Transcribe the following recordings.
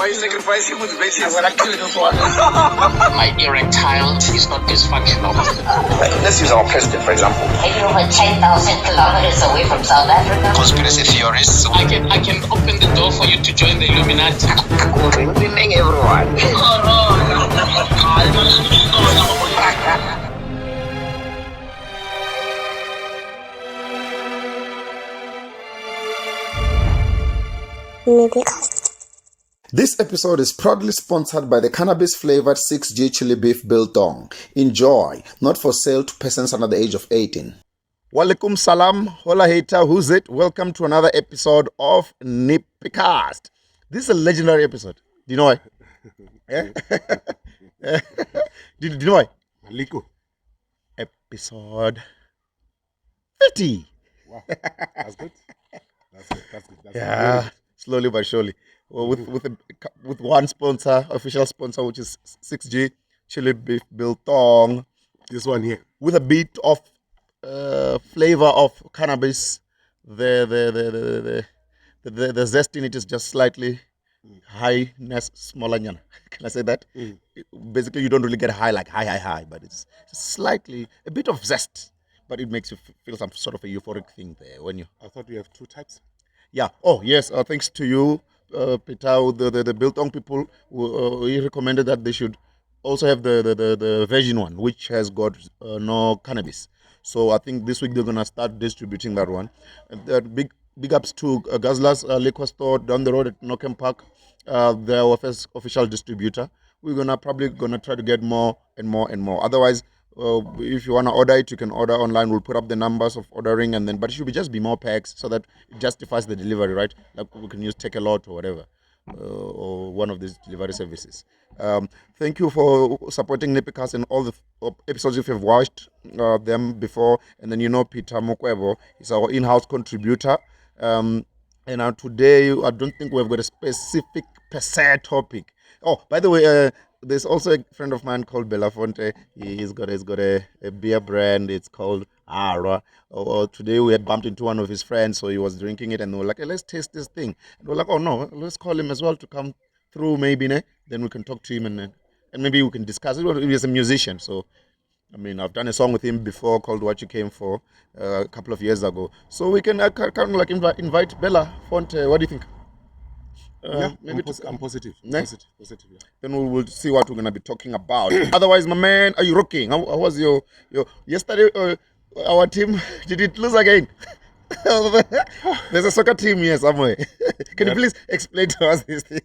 Why are you sacrificing with bases? I'm gonna kill you for My erectile is not dysfunctional. Let's use our president, for example. Are you over 10,000 kilometers away from South Africa? Conspiracy theorists. I can open the door for you to join the Illuminati. Good evening, everyone. NippyCast. This episode is proudly sponsored by the cannabis-flavored 6G chili beef biltong. Enjoy, not for sale to persons under the age of 18. Walaikum salam, hola hater, who's it? Welcome to another episode of NippyCast. This is a legendary episode. Do you know why? Do you know why? Maliko. Episode 30. Wow, that's good. That's good. Yeah, slowly but surely. Well, with one sponsor, official sponsor, which is 6G chili beef biltong, This one here. with a bit of flavor of cannabis. The zest in it is just slightly highness, smaller. Can I say that? Basically, you don't really get high like high, but it's slightly a bit of zest, but it makes you feel some sort of a euphoric thing there when you. I thought we have two types. Yeah. Oh, yes. Thanks to you, Peter, the biltong people. He recommended that they should also have the virgin one, which has got no cannabis. So I think this week they're gonna start distributing that one. And big ups to Gazla's liquor store down the road at Knockham Park. They're our first official distributor. We're probably gonna try to get more and more. Otherwise, if you wanna order it, you can order online. We'll put up the numbers of ordering, and then but it should just be more packs so that it justifies the delivery, right? Like we can use Take a Lot or whatever, or one of these delivery services. Thank you for supporting NippyCast and all the episodes if you've watched them before. And then Peter Mukwevho is our in-house contributor. And today I don't think we've got a specific per se topic. Oh, by the way, there's also a friend of mine called Belafonte. He's got a beer brand. It's called ngauralo. Today we had bumped into one of his friends, so he was drinking it, and they were like, hey, let's taste this thing. And we're like, oh no, let's call him as well to come through, maybe. Then we can talk to him, and maybe we can discuss it. He's a musician, so I mean, I've done a song with him before called "What You Came For" a couple of years ago. So we can kind of like invite Bella Fonte. What do you think? Maybe I'm positive. Ne? Positive. Yeah. Then we will see what we're gonna be talking about. Otherwise, my man, are you rocking? How was your yesterday? Our team, did it lose again? There's a soccer team here somewhere. Can you please explain to us this thing?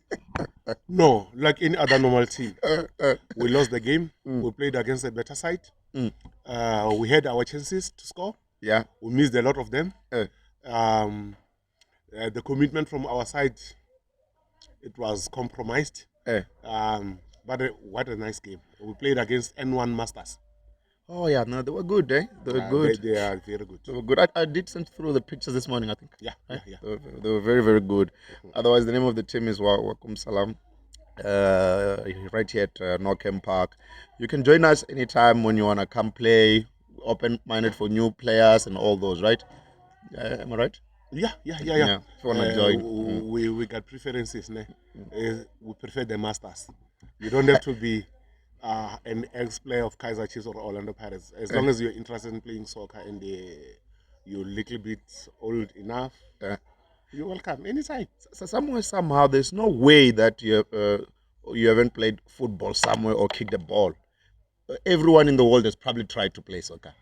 No, like any other normal team, we lost the game. We played against a better side. We had our chances to score. Yeah. We missed a lot of them. The commitment from our side, it was compromised. But what a nice game. We played against N1 Masters. Oh yeah, no, they were good, eh? They were good. They are very good. They were good. I did send through the pictures this morning, I think. Yeah. They were very, very good. Otherwise, the name of the team is Wakum Salam. Right here at Knockham Park. You can join us anytime when you wanna come play. Open-minded for new players and all those, right? Am I right? Yeah. If you wanna join. We got preferences. We prefer the Masters. You don't have to be an ex-player of Kaizer Chiefs or Orlando Pirates. As long as you're interested in playing soccer and you're a little bit old enough, you're welcome anytime. So somehow, there's no way that you haven't played football somewhere or kicked a ball. Everyone in the world has probably tried to play soccer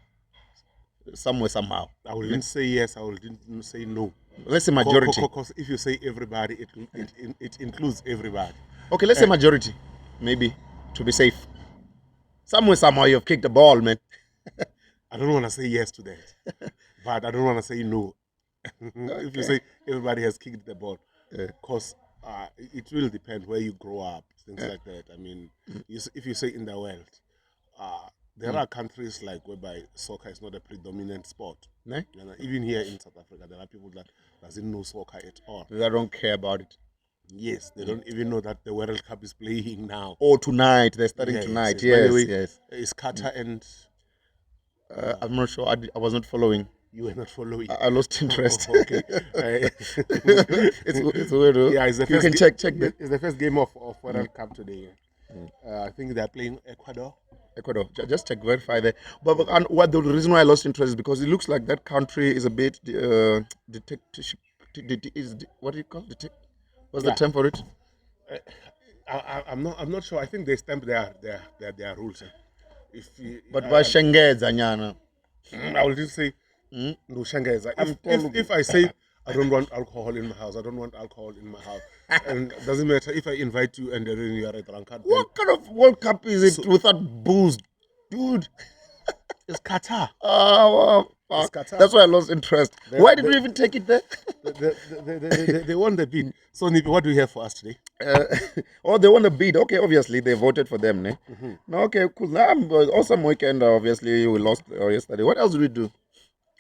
somewhere, somehow. I wouldn't say yes, I wouldn't say no. Let's say majority. Because if you say everybody, it includes everybody. Okay, let's say majority, maybe, to be safe. Somewhere, somehow, you've kicked the ball, man. I don't want to say yes to that, but I don't want to say no. If you say everybody has kicked the ball, because it will depend where you grow up, things like that. I mean, if you say in the world, there are countries like whereby soccer is not a predominant sport. Ne? Even here in South Africa, there are people that doesn't know soccer at all. They don't care about it. Yes, they don't even know that the World Cup is playing now. Oh, tonight. They're starting tonight. Yes, yes. It's Qatar and... I'm not sure. I was not following. You were not following. I lost interest. Okay. It's weird. Huh? Yeah, it's the You first can check that. It's the first game of World Cup today. I think they're playing Ecuador. Ecuador. Just check, verify there. But and what the reason why I lost interest is because it looks like that country is a bit dictatorship. What do you call it? What's the Yeah. term for it? I'm not sure. I think they stamp their rules. If you, But why Shengeza nyana? I will just say no Shanghaisa. If I say I don't want alcohol in my house, I don't want alcohol in my house, and it doesn't matter if I invite you and then you are a drunkard. What kind of World Cup is it without booze, dude? It's Qatar. Oh, It's Qatar. that's why I lost interest. Why did we even take it there? They won the bid. So Nippy, what do you have for us today? Oh, they won a bid. Okay, obviously they voted for them, ne? No, okay, cool. Awesome weekend. Obviously we lost yesterday. What else did we do?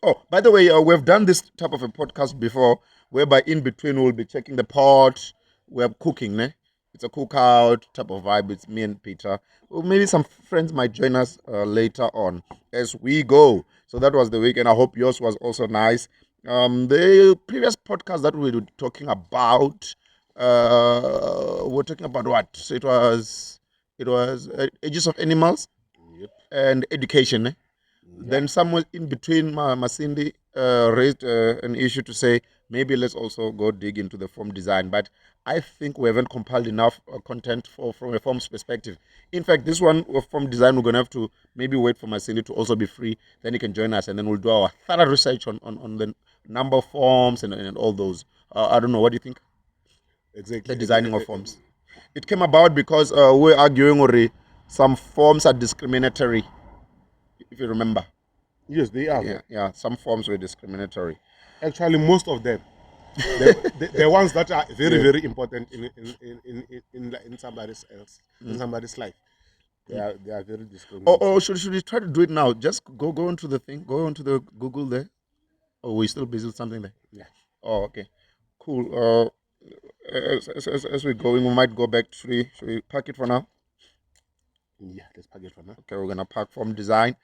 Oh, by the way, we've done this type of a podcast before, whereby in between we'll be checking the pot. We're cooking, ne? It's a cookout type of vibe. It's me and Peter. Well, maybe some friends might join us later on as we go. So that was the weekend. I hope yours was also nice. The previous podcast that we were talking about, we're talking about what? So it was ages of animals Yep. and education. Then somewhere in between, Masindi raised an issue to say maybe let's also go dig into the form design. But I think we haven't compiled enough content from a form's perspective. In fact, this one of form design, we're going to have to maybe wait for Masindi to also be free. Then he can join us and then we'll do our thorough research on the number of forms and all those. I don't know. What do you think? Exactly. The designing of forms. It came about because we're arguing already some forms are discriminatory, if you remember. Yes, they are. Yeah, some forms were discriminatory. Actually, most of them. The ones that are very important in somebody's else, in somebody's life. They are very discriminatory. Oh, should we try to do it now? Just go into the thing, go into the Google there. Oh, we're still busy with something there. Yeah. Oh, okay, cool. As we're going, we might go back. Should we pack it for now? Yeah, let's pack it for now. Okay, we're gonna pack form design,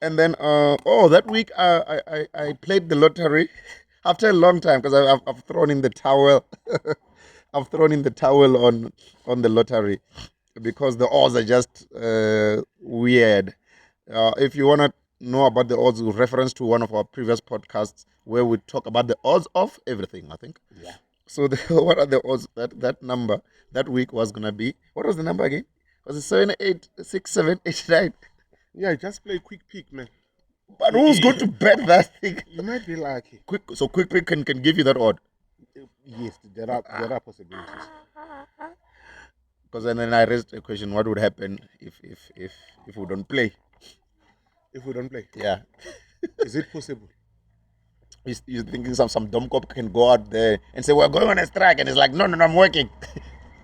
and then that week I played the lottery after a long time because I've thrown in the towel. I've thrown in the towel on the lottery because the odds are just weird. If you wanna know about the odds, reference to one of our previous podcasts where we talk about the odds of everything. I think. Yeah. So what are the odds that number that week was gonna be? What was the number again? Was it 7, 8, 6, 7, 8, 9? Yeah, just play quick pick, man. But who's going to bet that thing? You might be lucky. Quick pick can give you that odd. Yes, there are possibilities. Because then I raised a question: what would happen if we don't play? If we don't play, Yeah, is it possible? you're thinking some dumb cop can go out there and say we're going on a strike, and it's like no, I'm working.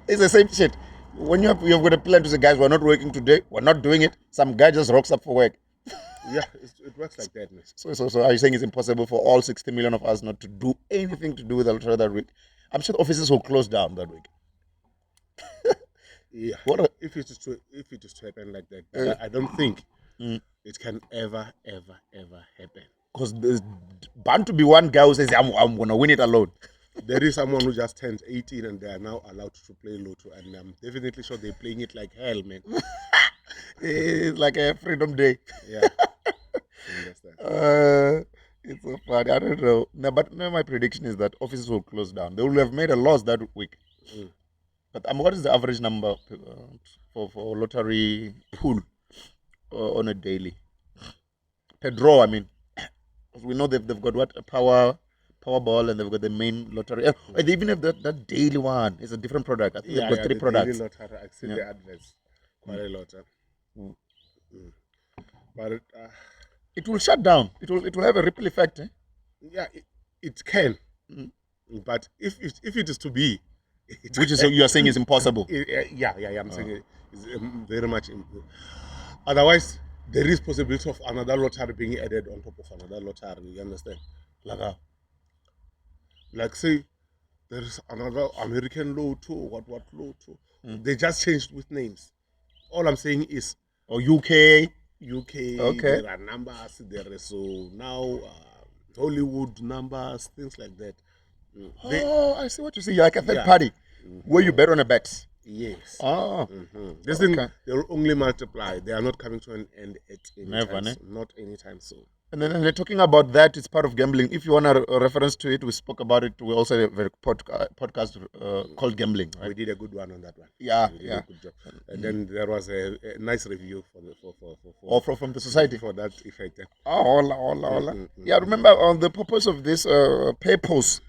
It's the same shit. When you've got a plan to say, guys, we're not working today, we're not doing it. Some guy just rocks up for work. Yeah, it works like that, man. So are you saying it's impossible for all 60 million of us not to do anything to do with Ultra that week? I'm sure offices will close down that week. Yeah. If it is to happen like that, but I don't think it can ever happen. Because there's bound to be one guy who says, I'm going to win it alone. There is someone who just turned 18 and they are now allowed to play Lotto, and I'm definitely sure they're playing it like hell, man. It's like a Freedom Day. Yeah. Understand. It's so funny. I don't know. No, but my prediction is that offices will close down. They will have made a loss that week. But what is the average number for lottery pool on a daily? Per draw, I mean. Because we know they've got what? A Powerball, and they've got the main lottery. They even have that daily one. It's a different product. I think they've got 3 products. Daily lottery. I've seen the adverts quite a lot. But it will shut down. It will have a ripple effect. Yeah, it can. But if it is to be, which is you are saying is impossible. Yeah. I'm saying it's very much. Otherwise, there is possibility of another lottery being added on top of another lottery. You understand? Like say, there is another American Lotto. What Lotto? They just changed with names. All I'm saying is, UK. Okay. There are numbers there. So now Hollywood numbers, things like that. They, Oh, I see what you see. You're like a third Yeah. party where you bet on a bet. yes. Oh, This thing, okay. they'll only multiply. They are not coming to an end at any Never, time ne? soon. Not anytime soon. And then they're talking about that. It's part of gambling. If you want a reference to it, we spoke about it. We also have a podcast called Gambling, We right? did a good one on that one. Yeah, We did yeah. a good job. And then there was a nice review for the Or from the society. for that effect. Oh, hola, hola, hola. Yeah, remember the purpose of this purpose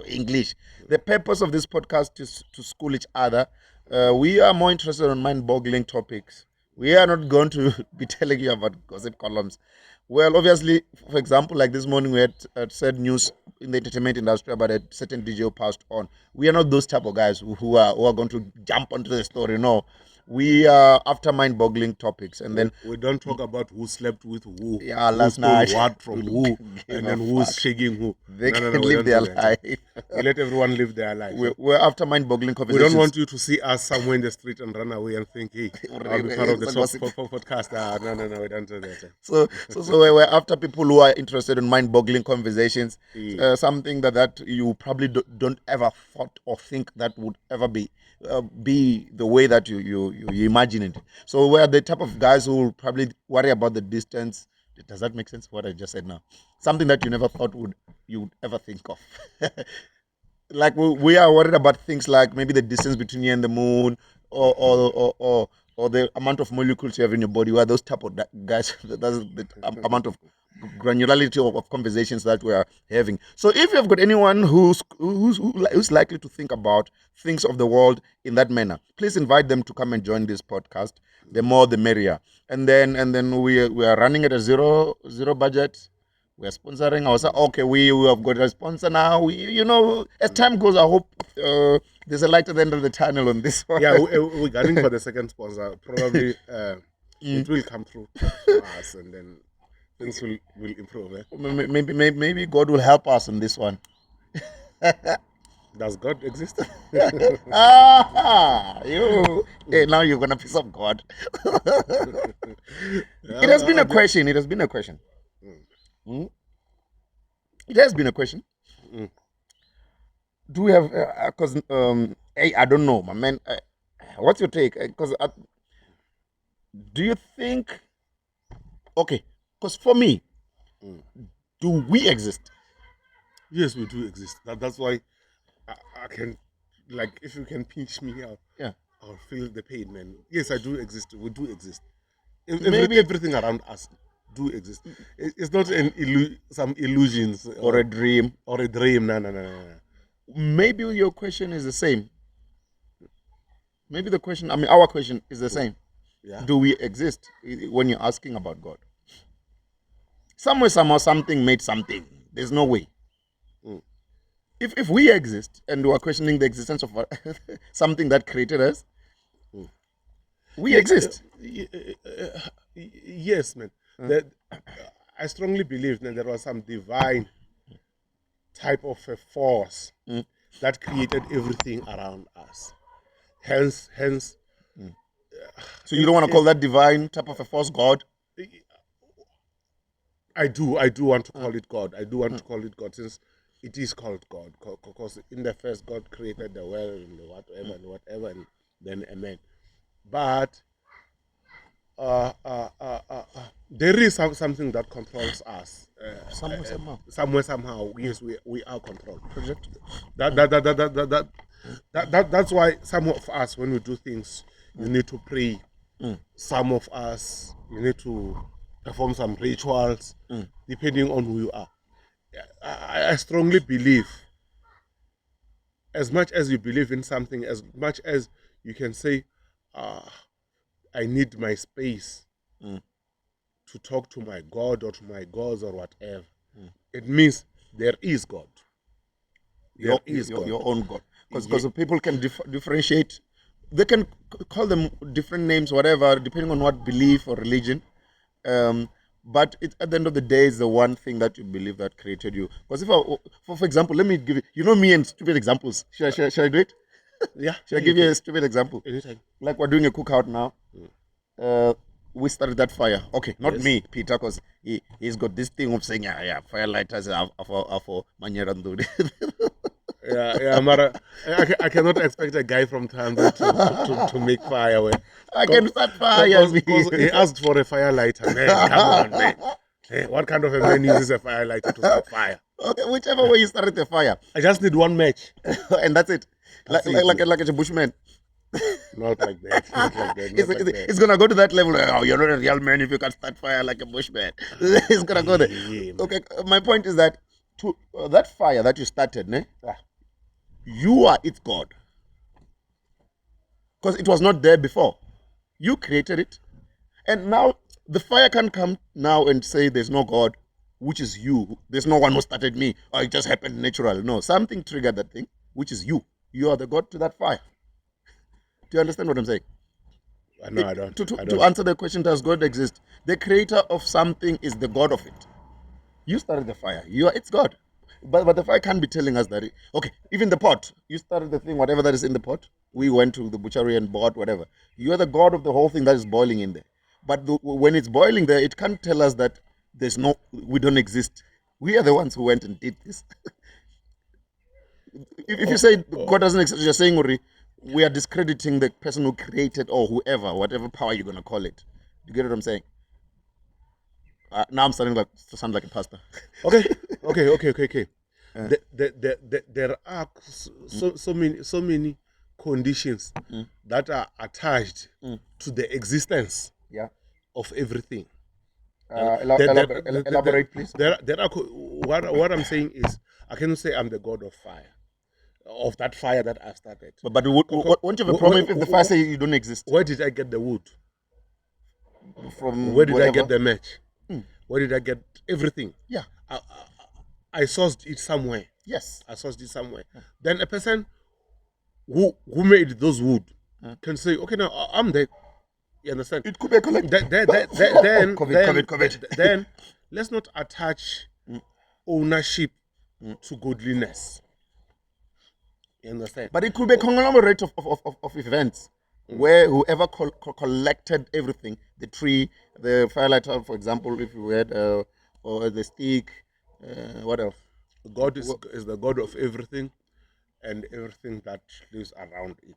English. The purpose of this podcast is to school each other. We are more interested in mind-boggling topics. We are not going to be telling you about gossip columns. Well, obviously, for example, like this morning we had said news in the entertainment industry about a certain DJ who passed on. We are not those type of guys who are going to jump onto the story. No, we are after mind-boggling topics, and then We don't talk about who slept with who, Yeah, who last stole night. what from who, Give and a then who's fuck. shaking who. They No, can we live don't their do that. life. We let everyone live their life. We're after mind-boggling We conversations. don't want you to see us somewhere in the street and run away and think, hey, I'll be part of the It's a top gossip. podcast. No, we don't do that. So we're after people who are interested in mind-boggling conversations. Yeah. Something that you probably don't ever thought or think that would ever be the way that you imagine it. So we're the type of guys who will probably worry about the distance. Does that make sense? What I just said now, something that you never thought you would ever think of. Like we are worried about things like maybe the distance between you and the moon, or the amount of molecules you have in your body. We are those type of guys. That's the amount of granularity of conversations that we are having. So if you've got anyone who's likely to think about things of the world in that manner, please invite them to come and join this podcast. The more the merrier. And then we are running at a zero budget. We are sponsoring ourselves. Okay, we have got a sponsor now. As time goes, I hope there's a light at the end of the tunnel on this one. Yeah, we're gunning for the second sponsor. Probably it will come through for us, and then things will improve. Maybe God will help us on this one. Does God exist? Hey, now you're gonna piss off God. It has been a question. It has been a question. It has been a question. Do we have? Because hey, I don't know, my man. What's your take? Because do you think? Okay, because for me, do we exist? Yes, we do exist. That's why I can, like, if you can pinch me out, Yeah. I'll feel the pain, man. Yes, I do exist. We do exist. Maybe- Everything around us do exist. It's not some illusions Or a dream? or a dream. No. Maybe your question is the same. Maybe our question is the same. Yeah. Do we exist when you're asking about God? Somewhere, somehow, something made something. There's no way. If we exist and we are questioning the existence of something that created us, we exist. Yes, man. That I strongly believe that there was some divine type of a force that created everything around us. Hence. So you don't want to call that divine type of a force God? I do want to call it God. I do want to call it God, since it is called God. Because in the first, God created the world and the whatever, and then amen. But there is something that controls us. Somewhere, Somehow, yes, we are controlled. That's why some of us, when we do things, you need to pray. Some of us, you need to perform some rituals, depending on who you are. I strongly believe, as much as you believe in something, as much as you can say, I need my space to talk to my God or to my gods or whatever, it means there is God. There is God. Your own God. Because people can differentiate. They can call them different names, whatever, depending on what belief or religion. But at the end of the day, it's the one thing that you believe that created you. Because for example, let me give you, me and stupid examples. Should I do it? Yeah. Should I give you a stupid example? Anytime. Like we're doing a cookout now. we started that fire. Okay, not Yes. me, Peter, because he's got this thing of saying, fire lighters are for Manyarandu. Yeah, Mara. I cannot expect a guy from Tanzania to make fire. I can start fire. Because he asked for a fire lighter. Man, come on, man. Hey, what kind of a man uses a fire lighter to start fire? Okay, whichever way you started the fire. I just need one match. And that's it. That's it, Like a bushman. Not like that. Not like that. Not like that. It's gonna go to that level. Oh, you're not a real man if you can start fire like a bushman. It's gonna go there. Yeah, Okay, my point is that to that fire that you started, you are its God, because it was not there before. You created it, and now the fire can come now and say there's no God, which is you. There's no one who started me, or it just happened natural. No, something triggered that thing, which is you. You are the God to that fire. Do you understand what I'm saying? No, I don't. To answer the question, does God exist? The creator of something is the God of it. You started the fire. It's God. But the fire can't be telling us that. Okay, even the pot. You started the thing, whatever that is in the pot. We went to the butchery and bought whatever. You are the God of the whole thing that is boiling in there. But when it's boiling there, it can't tell us that we don't exist. We are the ones who went and did this. If you say God doesn't exist, you're saying, Uri, we are discrediting the person who created or whoever, whatever power you're going to call it. You get what I'm saying? Now I'm starting to sound like a pastor. Okay. There are so many conditions that are attached to the existence of everything. Elaborate, please. There are what I'm saying is, I cannot say I'm the God of fire, of that fire that I've started. But won't you have a problem if the fire say you don't exist? Where did I get the wood? From where did wherever? I get the match? Where did I get everything? Yeah. I sourced it somewhere. Yes. I sourced it somewhere. Then a person who made those wood can say, okay, now I'm there. You understand? It could be a collective. Then, COVID. then let's not attach ownership to godliness. You understand? But it could be a conglomerate of events where whoever collected everything, the tree, the firelighter, for example, if you had, or the stick, what else? God is the God of everything and everything that lives around it.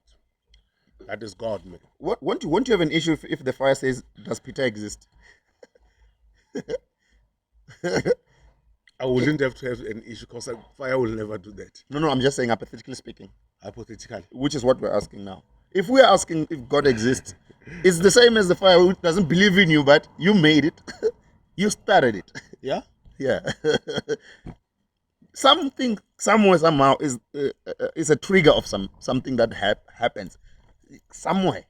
That is God, man. Won't you have an issue if the fire says, does Peter exist? I wouldn't have to have an issue because fire will never do that. No, I'm just saying hypothetically speaking. Hypothetically. Which is what we're asking now. If we're asking if God exists, it's the same as the fire who doesn't believe in you, but you made it. You started it. Yeah? Yeah. Something, somewhere, somehow is a trigger of something that happens. Somewhere.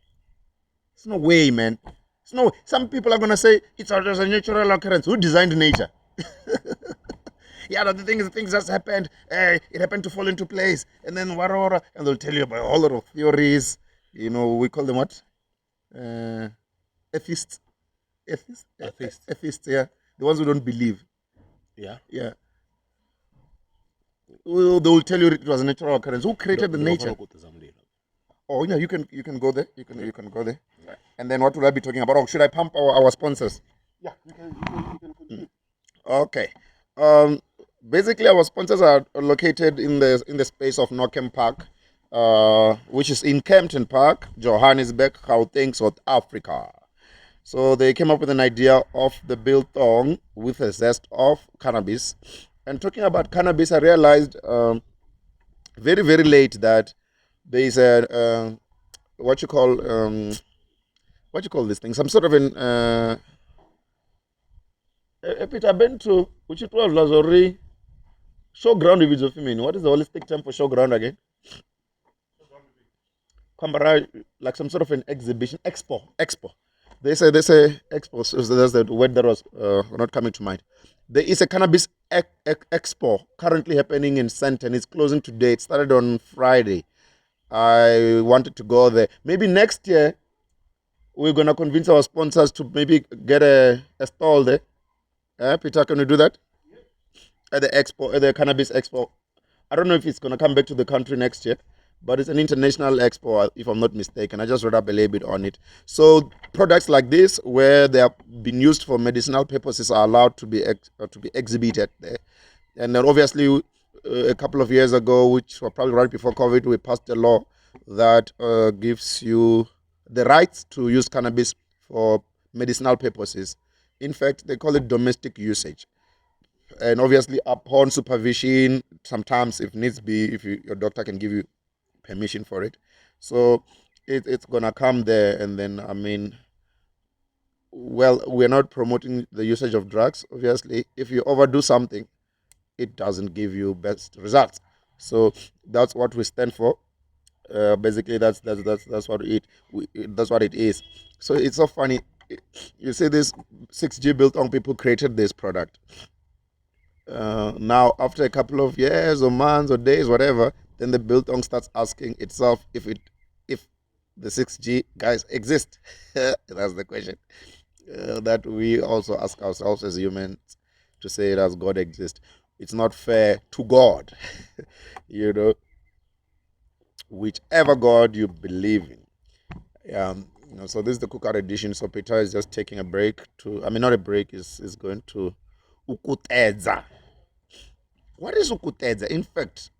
There's no way, man. There's no way. Some people are going to say it's a natural occurrence. Who designed nature? Yeah, the thing is, things just happened. It happened to fall into place. And then, and they'll tell you about a whole lot of theories. You know, we call them what? Atheists. Atheists, yeah. The ones who don't believe. Yeah. Yeah. Well, they will tell you it was a natural occurrence. Who created the nature? Oh, yeah, you can go there. You can go there. Right. And then what will I be talking about? Oh, should I pump our sponsors? Yeah, you can continue. Okay. Basically, our sponsors are located in the space of Northam Park, which is in Kempton Park, Johannesburg, Gauteng, South Africa. So they came up with an idea of the biltong with a zest of cannabis. And talking about cannabis, I realized very, very late that there is a what you call this thing? Some sort of an Peter been to which it was Lazori showground with of female. What is the holistic term for showground again? Kambara, like some sort of an exhibition, expo. They say expo. So that's the word that was not coming to mind. There is a cannabis expo currently happening in Sandton. It's closing today. It started on Friday. I wanted to go there. Maybe next year we're gonna convince our sponsors to maybe get a stall there. Peter, can you do that? At the expo, at the cannabis expo. I don't know if it's gonna come back to the country next year, but it's an international expo, if I'm not mistaken. I just read up a little bit on it. So products like this, where they have been used for medicinal purposes, are allowed to be exhibited there. And then obviously, a couple of years ago, which was probably right before COVID, we passed a law that gives you the rights to use cannabis for medicinal purposes. In fact, they call it domestic usage. And obviously, upon supervision, sometimes if needs be, if your doctor can give you permission for it. So it's gonna come there, and then well, we're not promoting the usage of drugs. Obviously, if you overdo something, it doesn't give you best results. So that's what we stand for. Basically, that's what that's what it is. So it's so funny. You see, this 6G Biltong people created this product. Now, after a couple of years or months or days, whatever, then the Biltong starts asking itself if the 6G guys exist. That's the question that we also ask ourselves as humans, to say does God exist? It's not fair to God, you know, whichever God you believe in. So this is the cookout edition. So Peter is just taking a break not a break, is going to ukutedza. What is ukutedza? In fact,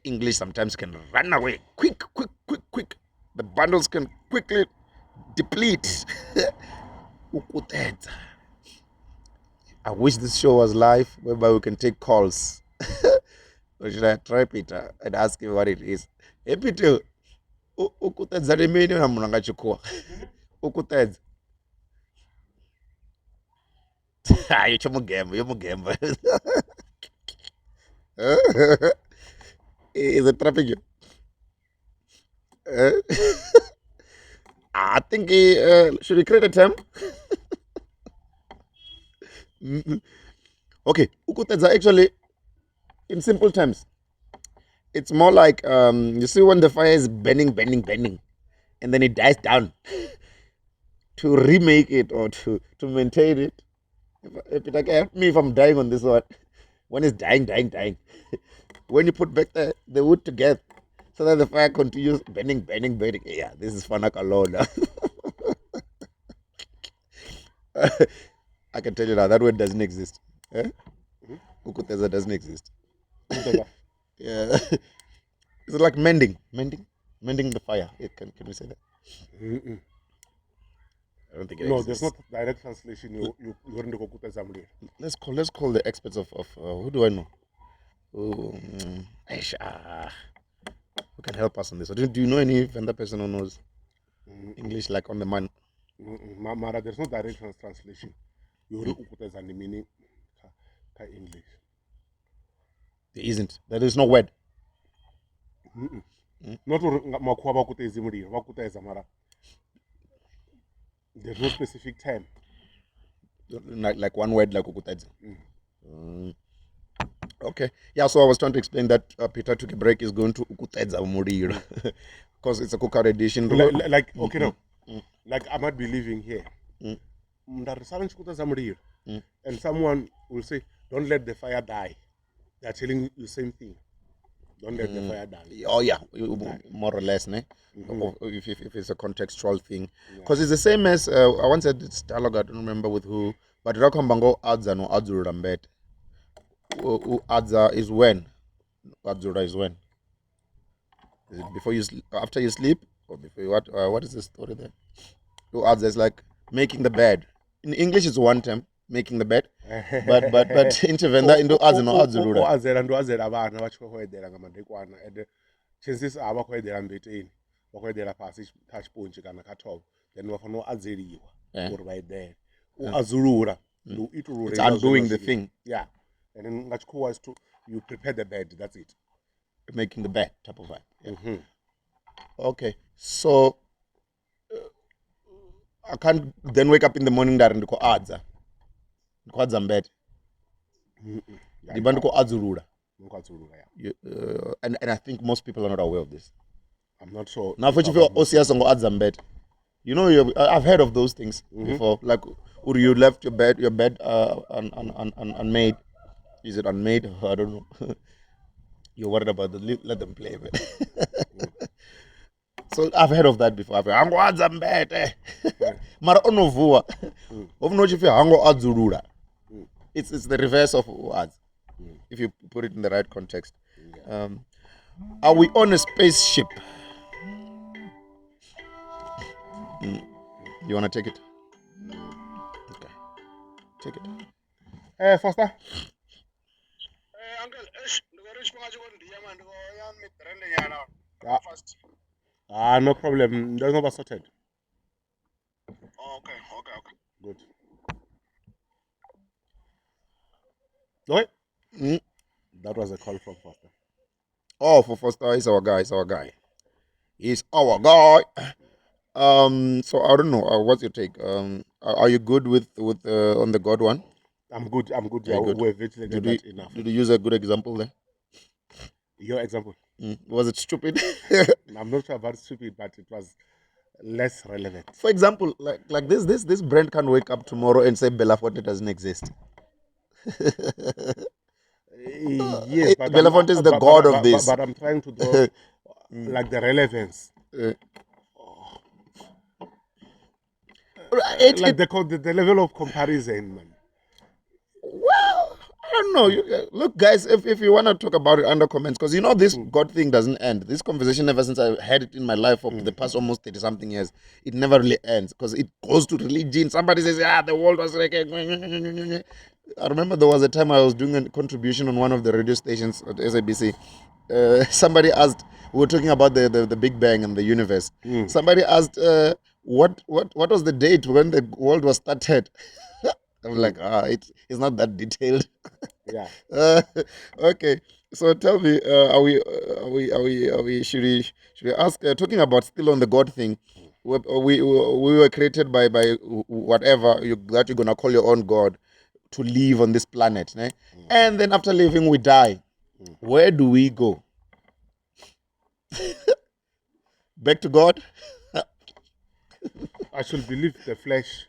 English sometimes can run away. Quick. The bundles can quickly deplete. Ukutedza. I wish this show was live, whereby we can take calls. Or should I try Peter and ask him what it is? Hey Peter, ukutedza rimene na munhu angachikuwa. Ukutedza. You're mugemba. Is it trapping you? I think should we create a term? Okay, ukutedza actually, in simple terms, it's more like you see when the fire is burning, and then it dies down. To remake it or to maintain it. If it can help me if I'm dying on this one. When it's dying. When you put back the wood together, so that the fire continues burning. Yeah, this is Fanakalola. I can tell you now, that word doesn't exist. Ukuteza doesn't exist. Yeah. It's like mending the fire. Can we say that? I don't think it exists. There's not direct translation. You wouldn't go Kuteza Mri. Let's call the experts of who do I know? Who can help us on this? Do you know any vendor person who knows English like on the man? Mara, there's no direct translation. You would Kuteza the meaning English. There isn't. There is no word. Not Makwaba Kutezi Mri, Wakuteza Mara. There's no specific term. Like one word, like ukutedza. Okay. Yeah, so I was trying to explain that Peter took a break, is going to ukutedza umuriro. Because it's a cookout edition. Like I might be living here. And someone will say, don't let the fire die. They're telling you the same thing. Don't let the fire die. Oh yeah, more or less, ne? If it's a contextual thing, because it's the same as I once said this dialogue. I don't remember with who, but Rakambango adza no adzura mbet. Adza is when, adzura is when. Is it before you after you sleep, or before you what is the story there? Adza is like making the bed. In English, it's one term, making the bed. but intervenda into adza no adzura. Azera ndo azera abana bachokwedera ngamadekwana and chances abakwedera mbeteni bakwedera pasi touch punch kana kathobo then wafano adzeriwa or by there azulura do iturura. It's undoing the thing. Yeah, and then ngachukua is to you prepare the bed, that's it, making the bed type of vibe. Yeah. Okay, so I can't then wake up in the morning that and go adza mbed. Dibandiko adzurura. And I think most people are not aware of this. I'm not sure. Now, for you, Osiasongo adzambed. You know, I've heard of those things before. Like, you left your bed unmade. Is it unmade? I don't know. You're worried about let them play. So I've heard of that before. I've heard, hango adzambete. Mara onovua. Ovnochife hango adzurura. It's the reverse of words, if you put it in the right context. Are we on a spaceship? You want to take it? Okay. Take it. Foster. Uncle, No problem. There's no sorted. Okay. Good. What? That was a call from Foster. Oh, for Foster, he's our guy. He's our guy. So I don't know. What's your take? Are you good with on the God one? I'm good. Yeah, good. We've ventilated that enough. Did you use a good example there? Your example. Was it stupid? I'm not sure about stupid, but it was less relevant. For example, like this brand can wake up tomorrow and say Belafonte doesn't exist. Yes, but Belafonte is the god of this. But I'm trying to draw like the relevance. The level of comparison, man. Well, I don't know. Look, guys, if you want to talk about it under comments, because this God thing doesn't end. This conversation, ever since I had it in my life for the past almost 30-something years, it never really ends because it goes to religion. Somebody says, the world was like... I remember there was a time I was doing a contribution on one of the radio stations at SABC. Somebody asked, we were talking about the Big Bang and the universe. Somebody asked, what was the date when the world was started? I'm like, it's not that detailed. Yeah. Okay. So tell me, are we should we ask? Talking about still on the God thing, we were created by whatever that you're gonna call your own God to live on this planet, né? And then after living, we die. Where do we go? Back to God? I should believe the flesh.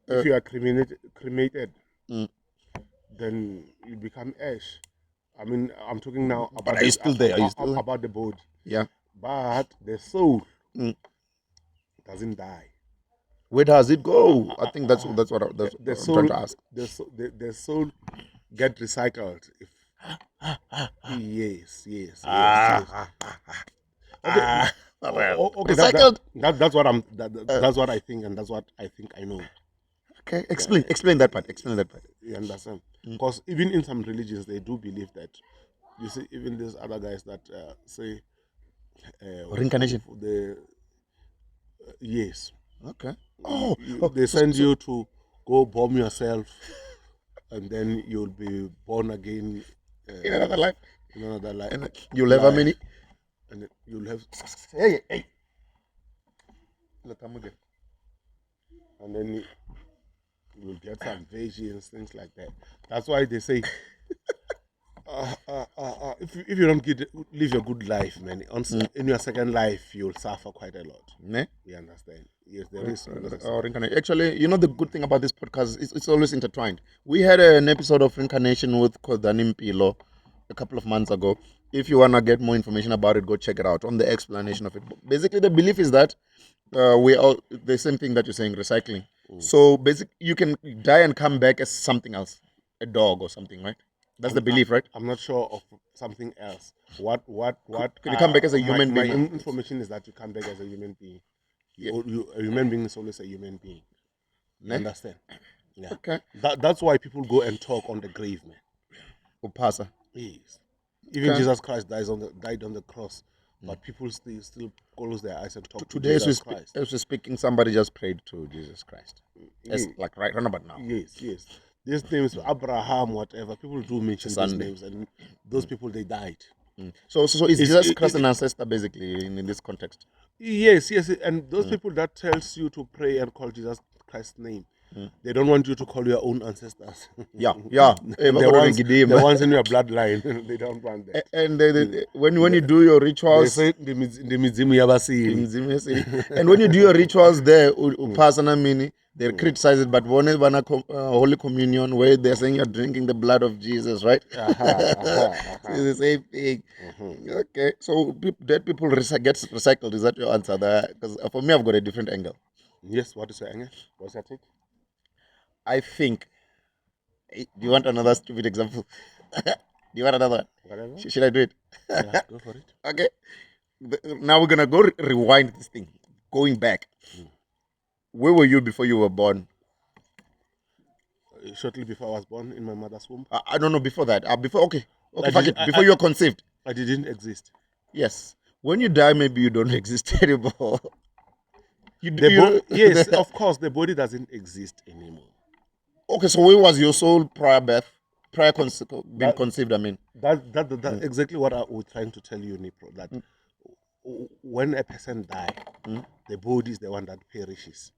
If you are cremated, then you become ash. I mean, I'm talking now about. But are you still there? Are you still there? About the body? Yeah. But the soul doesn't die. Where does it go? I think that's what I'm trying to ask. The soul get recycled. Yes. Okay. Recycled. That's what I'm. That's what I think, and that's what I think I know. Okay, explain that part. You understand? Because even in some religions, they do believe that. You see, even these other guys that say reincarnation. Yes. Okay. They send you to go bomb yourself, and then you'll be born again in another life. And you'll have how many? And you'll have. Hey. And then you'll get some visions, things like that. That's why they say, if you don't live a good life, man, in your second life, you'll suffer quite a lot. You understand? Yes, there is. Actually, the good thing about this podcast is it's always intertwined. We had an episode of reincarnation with Kodani Mpilo a couple of months ago. If you want to get more information about it, go check it out on the explanation of it. Basically, the belief is that we all the same thing that you're saying, recycling. So basically, you can die and come back as something else, a dog or something, right? That's the belief, right? I'm not sure of something else. What? Could you come back as a human being? My information is that you come back as a human being. Yeah. A human being is always a human being. You understand? Yeah. Okay. That's why people go and talk on the grave, man. Upasa. Yes. Even Jesus Christ died on the cross, but people still close their eyes and talk to Jesus Christ. As we're speaking, somebody just prayed to Jesus Christ. Yes. Like right about now. Yes. These names, Abraham, whatever, people do mention these names, and those people, they died. So is Jesus Christ an ancestor, basically, in this context? Yes, and those people that tells you to pray and call Jesus Christ's name, they don't want you to call your own ancestors. Yeah. the ones in your bloodline, they don't want that. And when you do your rituals, they say the mizimu yabasiri. and when you do your rituals there, upasana meaning They criticize it, but one is Holy Communion where they're saying you're drinking the blood of Jesus, right? It's the same thing. Okay, so dead people gets recycled. Is that your answer? Because for me, I've got a different angle. Yes, what is your angle? What's your take? I think. Do you want another stupid example? Do you want another one? Whatever. Should I do it? Yeah, go for it. Okay. Now we're gonna go rewind this thing. Going back. Where were you before you were born? Shortly before I was born in my mother's womb. I don't know before that. Before okay, I fuck it. didn't- Before you were conceived. I didn't exist. Yes. When you die, maybe you don't exist anymore. Yes, of course, the body doesn't exist anymore. Okay, so where was your soul prior birth, prior being conceived? I mean, That's exactly what I was trying to tell you, Nipro. That when a person dies, the body is the one that perishes.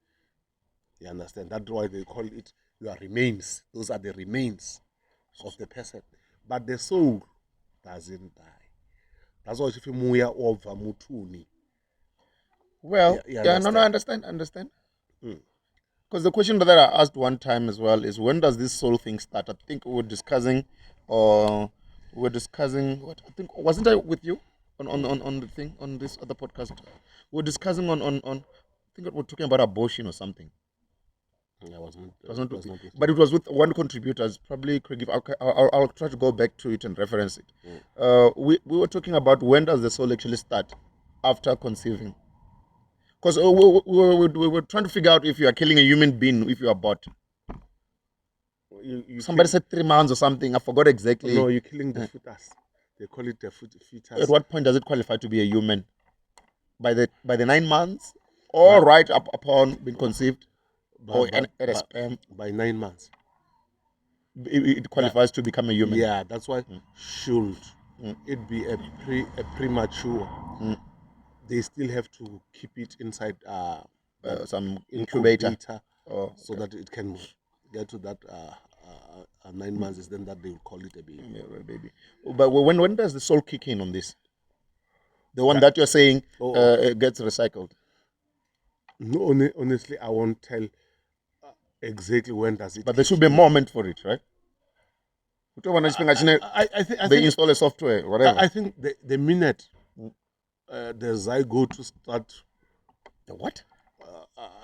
You understand? That's why they call it your remains. Those are the remains of the person. But the soul doesn't die. That's why if you move over mutuni. well, Yeah, no, I understand. Because the question that I asked one time as well is, when does this soul thing start? I think we were discussing, what I think, wasn't I with you on the thing on this other podcast? We were discussing on I think we were talking about abortion or something. I was not. It was not with with, you. but it was with one contributor. It's probably Craig. I'll try to go back to it and reference it. We were talking about, when does the soul actually start after conceiving? Because we were trying to figure out if you are killing a human being if you are bought. Somebody said 3 months or something. I forgot exactly. No, you're killing the fetus. They call it the fetus. At what point does it qualify to be a human? By the 9 months, or right up upon being conceived, or at a sperm, by 9 months. it qualifies to become a human. Yeah, that's why should it be a premature. They still have to keep it inside Some incubator. so that it can get to that 9 months. Is then that they will call it a baby. Yeah, baby. But when does the soul kick in on this? The one that you're saying gets recycled. No, honestly, I won't tell exactly when does it. But there should be a moment for it, right? I think They install a software, whatever. I think the minute the zygote to start. The what?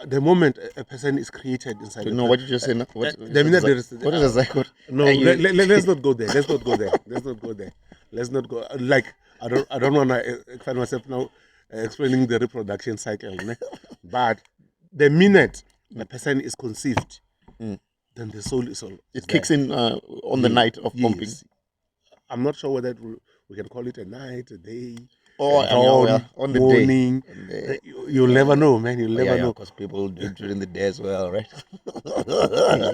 The moment a person is created inside. Do you know what you just said? What the minute there is. What is a zygote? No, let's not go there. Let's not go there. Let's not go. Like I don't want to find myself now explaining the reproduction cycle. But the minute a person is conceived, then the soul is all. It kicks in on the night of pumping. I'm not sure whether we can call it a night, a day. Or on the morning. Day. You'll never know, man. You'll never know. Because people do it during the day as well, right?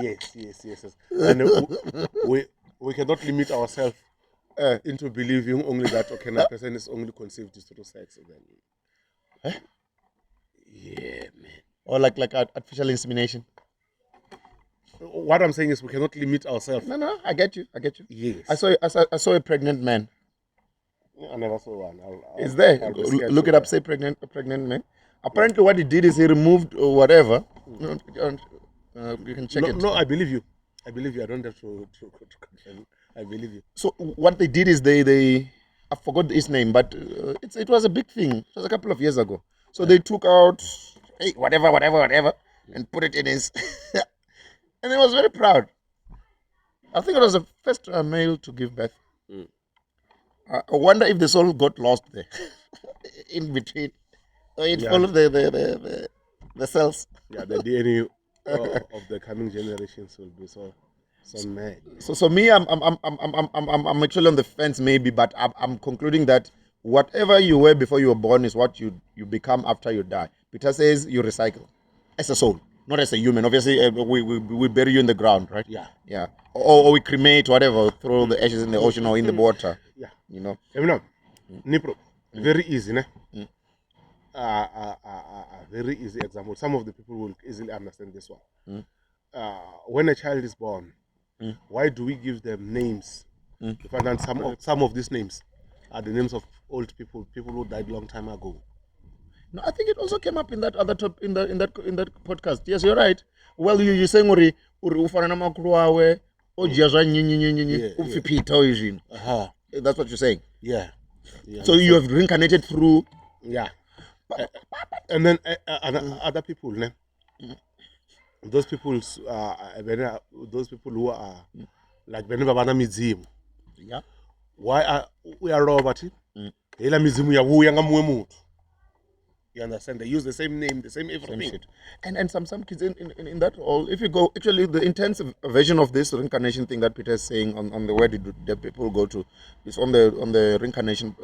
Yes. And we cannot limit ourselves into believing only that a person is only conceived through sex. Then. Yeah, man. Or like artificial insemination. What I'm saying is we cannot limit ourselves. No, I get you. Yes. I saw a pregnant man. I never saw one. It's there. Look it up. Say pregnant man. Apparently, what he did is he removed whatever. You can check it. No, I believe you. I don't have to confirm. I believe you. So what they did is they I forgot his name, but it was a big thing. It was a couple of years ago. So they took out whatever, and put it in his, and he was very proud. I think it was the first male to give birth. I wonder if the soul got lost there, in between. It followed the cells. Yeah, the DNA of the coming generations will be so mad. So me, I'm actually on the fence maybe, but I'm concluding that whatever you were before you were born is what you become after you die. Peter says you recycle as a soul, not as a human. Obviously, we bury you in the ground, right? Yeah. Or we cremate, whatever, throw the ashes in the ocean or in the water. Yeah. You know. Nipro, very easy, ne? Very easy example. Some of the people will easily understand this one. When a child is born, why do we give them names? You find out some of these names are the names of old people who died long time ago. No, I think it also came up in that other top in that podcast. Yes, you're right. Well, you're saying uri ufana na makuru awe ojia zwa nyinyi ufipita izvino. That's what you're saying. Yeah. So you have reincarnated through. Yeah. And then other people, ne? Those people who are like Benabana Museum. Yeah. Why are we are Robert? Ela Museum ya wu yanga muemutu. You understand? They use the same name, the same everything. Same shit. And some kids in that all, if you go, actually the intensive version of this reincarnation thing that Peter is saying on the where did the people go to is on the reincarnation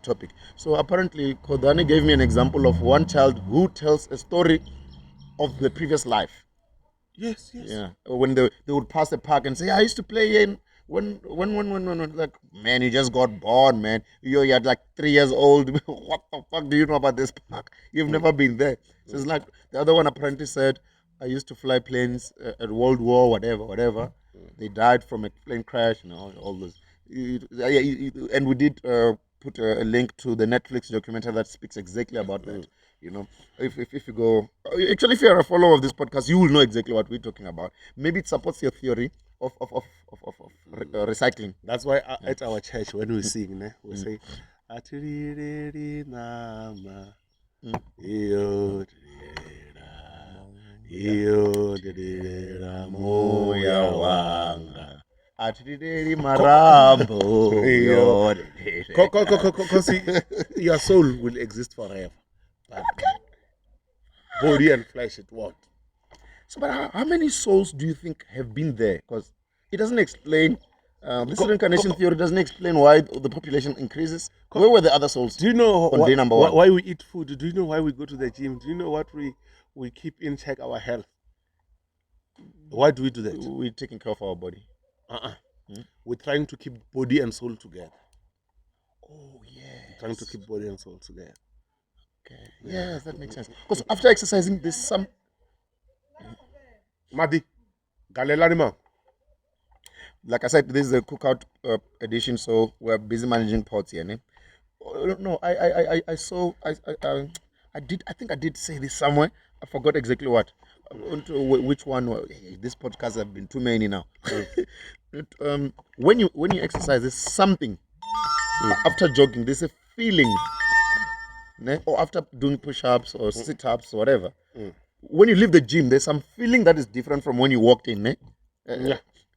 topic. So apparently Kodani gave me an example of one child who tells a story of the previous life. Yes. Yeah. When they would pass the park and say, I used to play in when like, man, you just got born, man. You're at like 3 years old. What the fuck do you know about this park? You've never been there. So it's like the other one apparently said, I used to fly planes at World War, whatever. They died from a plane crash, all those. And we did put a link to the Netflix documentary that speaks exactly about that. If you go, actually, if you're a follower of this podcast, you will know exactly what we're talking about. Maybe it supports your theory of recycling. That's why at our church when we sing, we say, "Atiriri nama, iyo dirira moya wanga." Atiriri marambo. Because your soul will exist forever. But body and flesh, it won't. So, but how many souls do you think have been there? Because it doesn't explain. This reincarnation theory doesn't explain why the population increases. Where were the other souls? Do you know on day number one? Why we eat food? Do you know why we go to the gym? Do you know what we keep in check our health? Why do we do that? We're taking care of our body. We're trying to keep body and soul together. Oh, yeah. Trying to keep body and soul together. Okay. Yes, that makes sense. Because after exercising, there's some. Madi, Galelanima. Like I said, this is a cookout edition, so we're busy managing pots here. No, I saw. I think I did say this somewhere. I forgot exactly what. Which one? This podcast have been too many now. When you exercise, there's something. After jogging, there's a feeling. Or after doing push-ups or sit-ups or whatever. When you leave the gym, there's some feeling that is different from when you walked in.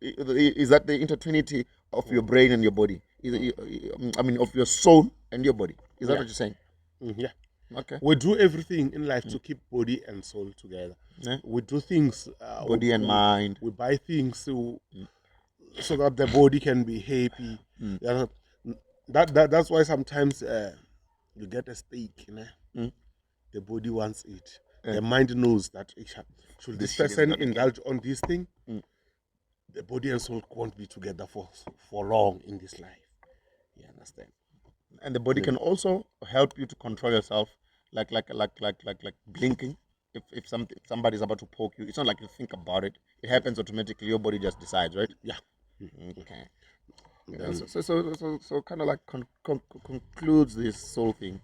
Is that the intertwinity of your brain and your body? Of your soul and your body. Is that what you're saying? Yeah. Okay. We do everything in life to keep body and soul together. We do things. Body and mind. We buy things so that the body can be happy. That's why sometimes you get a steak. The body wants it. The mind knows that should this person indulge on this thing, the body and soul won't be together for long in this life. You understand? And the body can also help you to control yourself, like blinking. If somebody's about to poke you, it's not like you think about it. It happens automatically. Your body just decides, right? Yeah. Okay. Yeah, so kind of like concludes this soul thing.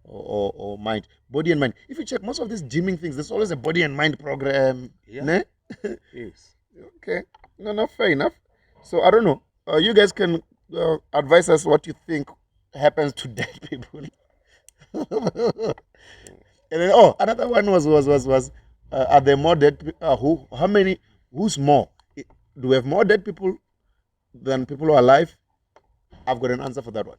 Or mind, body and mind. If you check most of these gymming things, there's always a body and mind program. Yeah. Yes. Okay. No, fair enough. So I don't know. You guys can advise us what you think happens to dead people. And then another one was are there more dead? How many? Who's more? Do we have more dead people than people who are alive? I've got an answer for that one.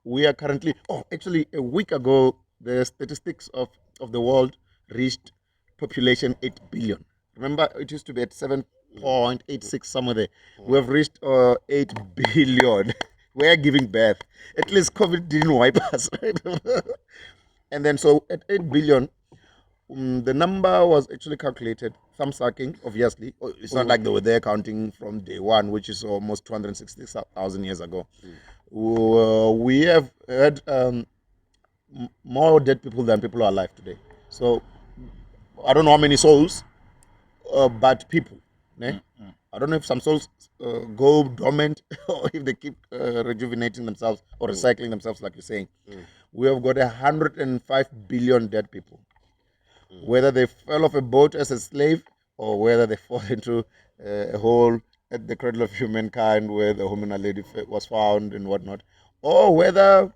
We are currently, actually a week ago, the statistics of the world reached population 8 billion. Remember, it used to be at 7.86 somewhere there. We have reached 8 billion. We are giving birth. At least COVID didn't wipe us, right? And then so at 8 billion, the number was actually calculated, thumb sucking, obviously. It's not like they were there counting from day one, which is almost 260,000 years ago. We have had more dead people than people are alive today. So I don't know how many souls, but people. I don't know if some souls go dormant or if they keep rejuvenating themselves or recycling themselves, like you're saying. we have got 105 billion dead people. Whether they fell off a boat as a slave or whether they fall into a hole at the cradle of humankind where the Homina lady was found and whatnot, or whether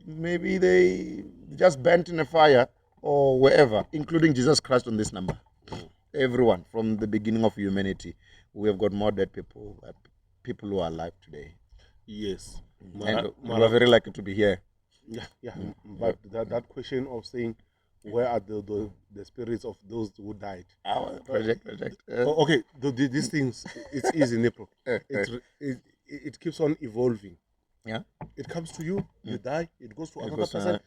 maybe they just burnt in a fire or wherever, including Jesus Christ on this number. Everyone from the beginning of humanity, we have got more dead people than people who are alive today. Yes. And we are very lucky to be here. Yeah. But that question of saying, where are the spirits of those who died? Our project. Okay, these things, it's easy, Nipple. It keeps on evolving. Yeah. It comes to you, you die, it goes to another person.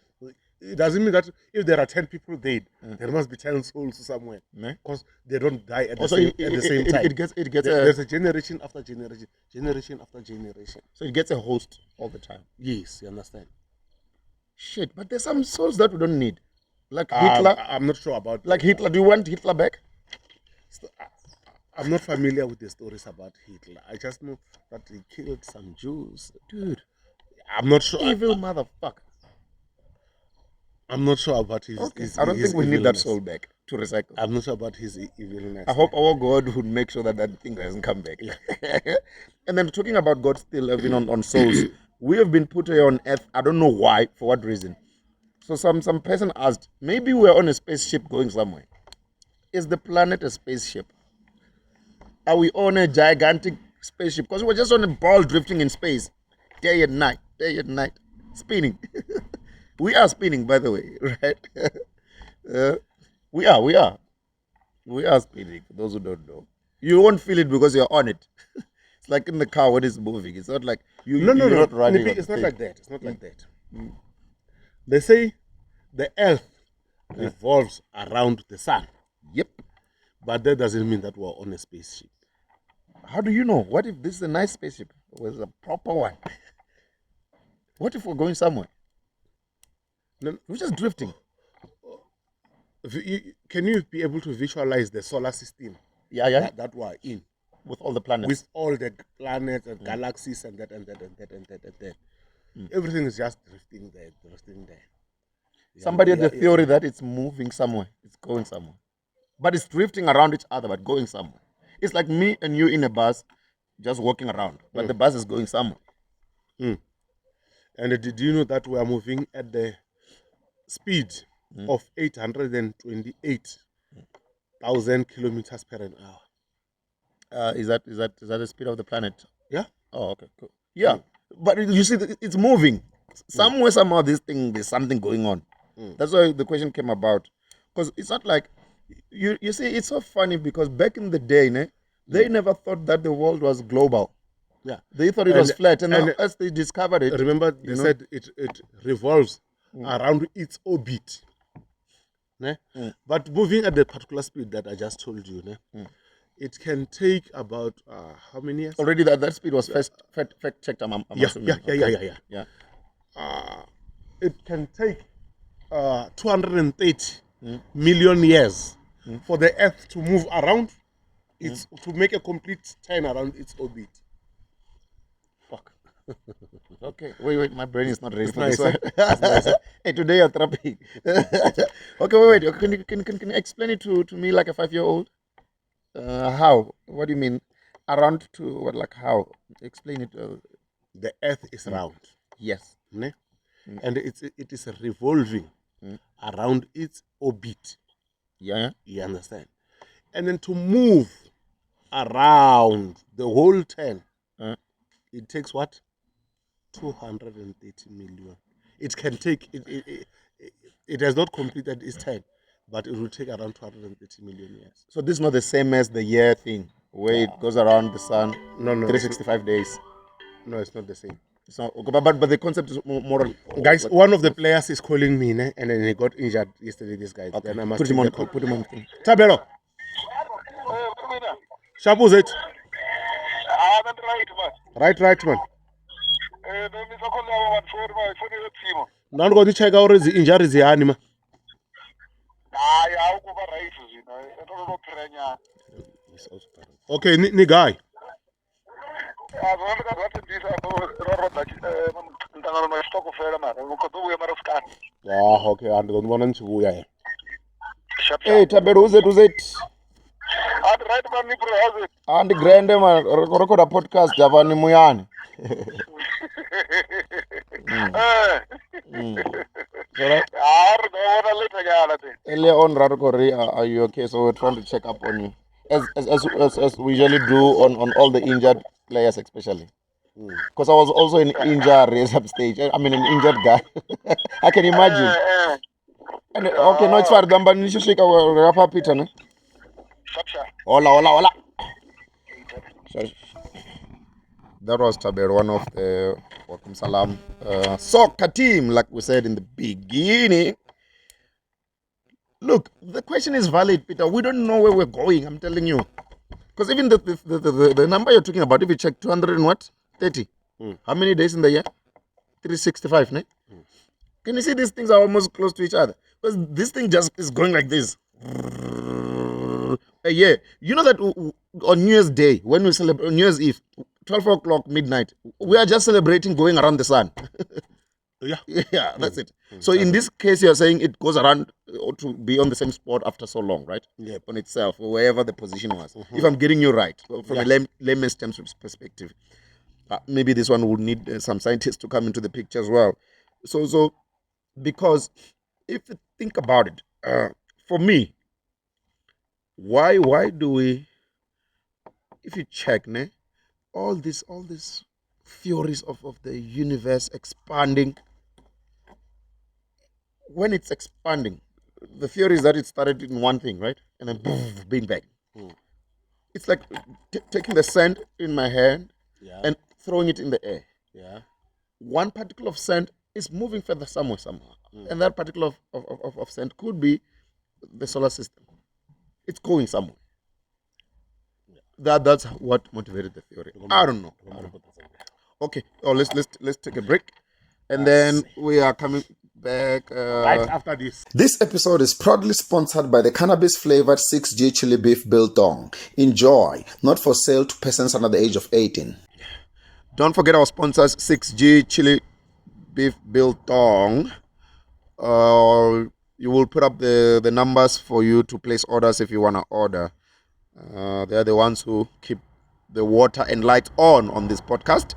It doesn't mean that if there are 10 people dead, there must be 10 souls somewhere. Because they don't die at the same time. It gets There's a generation after generation, generation after generation. So it gets a host all the time. Yes, you understand. Shit, but there's some souls that we don't need. Like Hitler. I'm not sure about. Like Hitler. Do you want Hitler back? I'm not familiar with the stories about Hitler. I just know that he killed some Jews. Dude, I'm not sure. Evil motherfucker. I'm not sure about his. Okay. I don't think we need that soul back to recycle. I'm not sure about his evilness. I hope our God would make sure that thing doesn't come back. And then talking about God still having on souls, we have been put here on earth. I don't know why, for what reason. So some person asked, maybe we're on a spaceship going somewhere. Is the planet a spaceship? Are we on a gigantic spaceship? Because we're just on a ball drifting in space, day and night, spinning. We are spinning, by the way, right? We are spinning, for those who don't know. You won't feel it because you're on it. It's like in the car when it's moving. It's not like you're not running. It's not like that. It's not like that. They say the earth revolves around the sun. Yep. But that doesn't mean that we're on a spaceship. How do you know? What if this is a nice spaceship? Or it's a proper one? What if we're going somewhere? No, we're just drifting. Can you be able to visualize the solar system? Yeah. That we're in. With all the planets. With all the planets and galaxies and that. Everything is just drifting there. Somebody had the theory that it's moving somewhere. It's going somewhere. But it's drifting around each other, but going somewhere. It's like me and you in a bus, just walking around. But the bus is going somewhere. And did you know that we are moving at the speed of 828,000 kilometers per an hour? Is that the speed of the planet? Yeah. Oh, okay, cool. Yeah. But you see, it's moving. Somewhere, somehow, there's something going on. That's why the question came about. Because it's not like, you see, it's so funny because back in the day, they never thought that the world was global. Yeah. They thought it was flat. And as they discovered it. Remember, they said it revolves around its orbit. But moving at the particular speed that I just told you, it can take about how many years? Already that speed was fact checked. I'm assuming. Yeah. It can take 230 million years for the Earth to move around, to make a complete turn around its orbit. Fuck. Okay, wait, my brain is not ready It's for nice, this one. nice. Hey, today you're trapping. Okay, wait. Can you explain it to me like a 5-year-old? How? What do you mean? Around to what? Like how? Explain it. The Earth is round. Yes. And it is revolving around its orbit. Yeah. You understand? And then to move around the whole turn, it takes what? 230 million. It can take it has not completed its turn, but it will take around 230 million years. So this is not the same as the year thing, where it goes around the sun. No. 365 days. No, it's not the same. It's not, but the concept is more. Guys, one of the players is calling me, and then he got injured yesterday. This guy. Okay. Then I must Put him on. call. Put him on. Thing. Tabelo. Shabu's it. Right, man. Now I'm going to check out the injuries here, anima. Okay, ni guy. hlangana nesitokofela mani ukhoda ubuye mara usikani Yeah, okay, andikondibona ndichibuya ye. sharp Hey, Tabero, who's it? athi right man ni bro how's it Andy Grande, man, record a podcast, Javani Muyani. So that hayi ngiyabona later nyana thi earlier on, Radokori, are you okay? So we're trying to check up on you, as we usually do on all the injured players, especially. Because I was also in injury some stage. I mean, an injured guy. I can imagine. And, okay, no, it's fine. Gamba nishishika rapa Peter, ne? sharp Hola. Sorry. That was Taber, one of the Welcome Salam soccer team, like we said in the beginning. Look, the question is valid, Peter. We don't know where we're going, I'm telling you. Because even the number you're talking about, if you check 200 and what? 30. How many days in the year? 365, ne? Can you see these things are almost close to each other? Because this thing just is going like this. Yeah. You know that on New Year's Day, when we celebrate New Year's Eve, 12 o'clock midnight, we are just celebrating going around the sun. Yeah. Yeah, that's it. So in this case, you're saying it goes around to be on the same spot after so long, right? Yeah. On itself, or wherever the position was. If I'm getting you right, from a layman's terms perspective. Maybe this one would need some scientists to come into the picture as well. So because if you think about it, for me, why do we, if you check, ne, all these theories of the universe expanding, when it's expanding, the theory is that it started in one thing, right? And then boom, Big Bang. It's like taking the sand in my hand and throwing it in the air. Yeah. One particle of sand is moving further somehow. And that particle of sand could be the solar system. It's going somewhere. That's what motivated the theory. I don't know. Okay. Oh, let's take a break, and then we are coming back Right after this. This episode is proudly sponsored by the cannabis-flavored 6G chili beef biltong. Enjoy. Not for sale to persons under the age of 18. Don't forget our sponsors, 6G chili beef biltong. You will put up the numbers for you to place orders if you want to order. They are the ones who keep the water and light on this podcast.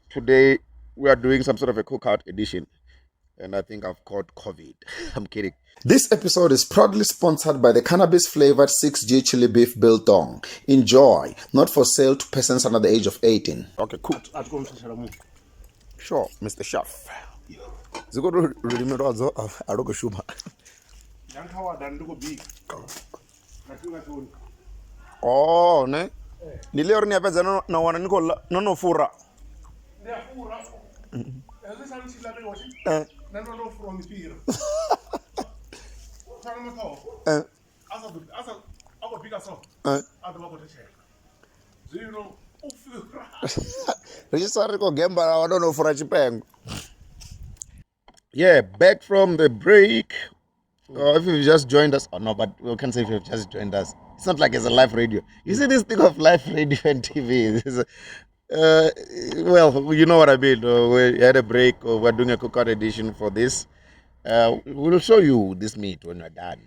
Today we are doing some sort of a cookout edition, and I think I've caught COVID. I'm kidding. This episode is proudly sponsored by the cannabis-flavored 6G chili beef biltong. Enjoy. Not for sale to persons under the age of 18. Okay, cool. Sure, Mr. Chef. Ziko rulimi rwadzo aroko shuma. Oh, ne? Ni leo ni apeza na wana niko no fura. Yeah, back from the break. If you've just joined us, or no, but we can say if you've just joined us, it's not like it's a live radio. You see this thing of live radio and TV. Well, you know what I mean. We had a break. We're doing a cookout edition for this. We'll show you this meat when we're done.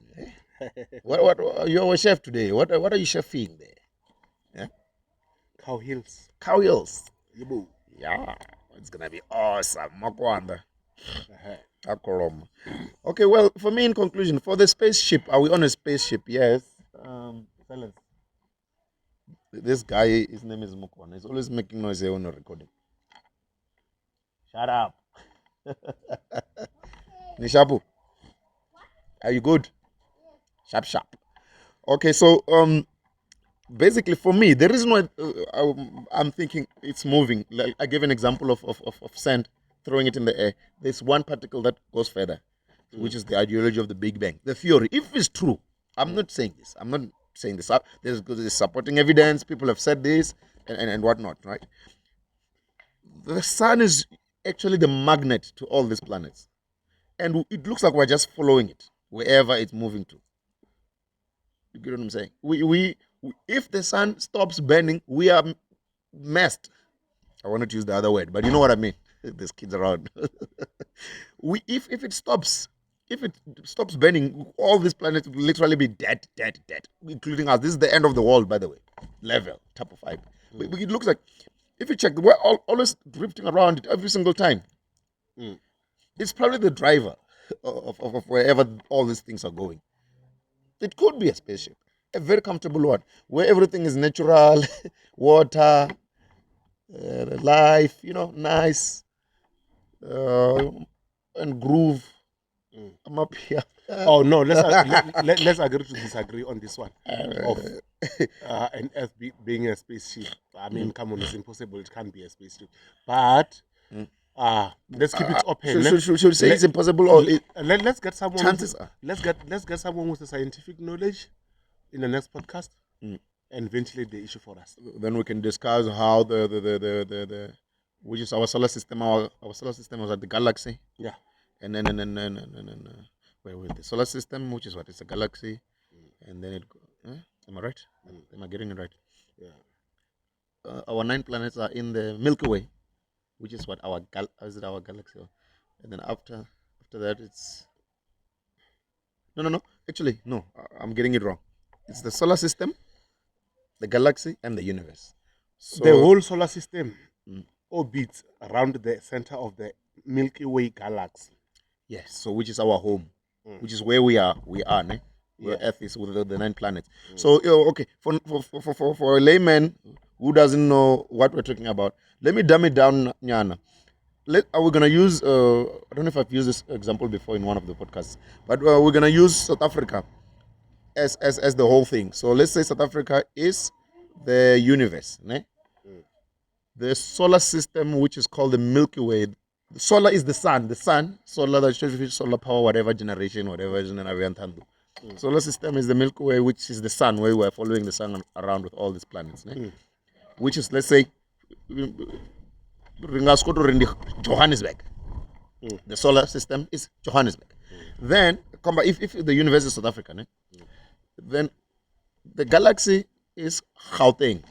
What you're a chef today? What are you chefing there? Yeah? Cow heels. Cow heels. Yeah, it's gonna be awesome. Makwanda. Okay, well, for me, in conclusion, for the spaceship, are we on a spaceship? Yes. Silence. This guy, his name is Mukwana. He's always making noise here when we're recording. Shut up. Nishapu, are you good? Sharp. Okay, so basically for me, the reason why I'm thinking it's moving, like I gave an example of sand, throwing it in the air. There's one particle that goes further, which is the ideology of the Big Bang. The theory, if it's true, I'm not saying this. I'm not saying this. There's supporting evidence. People have said this and whatnot, right? The sun is actually the magnet to all these planets. And it looks like we're just following it wherever it's moving to. You get what I'm saying? We if the sun stops burning, we are messed. I wanted to use the other word, but you know what I mean. There's kids around. If it stops burning, all these planets will literally be dead, including us. This is the end of the world, by the way. Level, type of 5. But it looks like, if you check, we're always drifting around it every single time. It's probably the driver of wherever all these things are going. It could be a spaceship, a very comfortable one, where everything is natural, water, life, nice, and groove. I'm up here. Oh no, let's agree to disagree on this one of an Earth being a spaceship. I mean, come on, it's impossible. It can't be a spaceship. But let's keep it open. Should we say it's impossible, or let's get someone. Chances Let's get someone with the scientific knowledge in the next podcast and ventilate the issue for us. Then we can discuss how the which is our solar system. Our solar system was at the galaxy. Yeah. And then where the solar system, which is what? It's a galaxy, and then am I right? Am I getting it right? Yeah. Our 9 planets are in the Milky Way, which is what our galaxy, and then after that it's no. Actually, no, I'm getting it wrong. It's the solar system, the galaxy, and the universe. So the whole solar system orbits around the center of the Milky Way galaxy. yes, so which is our home, which is where we are, ne? Where Earth is with the 9 planets. So okay, for a layman who doesn't know what we're talking about, let me dumb it down, Nyana. Are we gonna use? I don't know if I've used this example before in one of the podcasts, but we're gonna use South Africa as the whole thing. So let's say South Africa is the universe, ne? The solar system, which is called the Milky Way. The solar is the sun. Solar, the solar power, whatever generation, whatever. Solar system is the Milky Way, which is the sun, where we are following the sun around with all these planets. Which is, let's say, Johannesburg. The solar system is Johannesburg. Then, if the universe is South Africa, then the galaxy is Gauteng.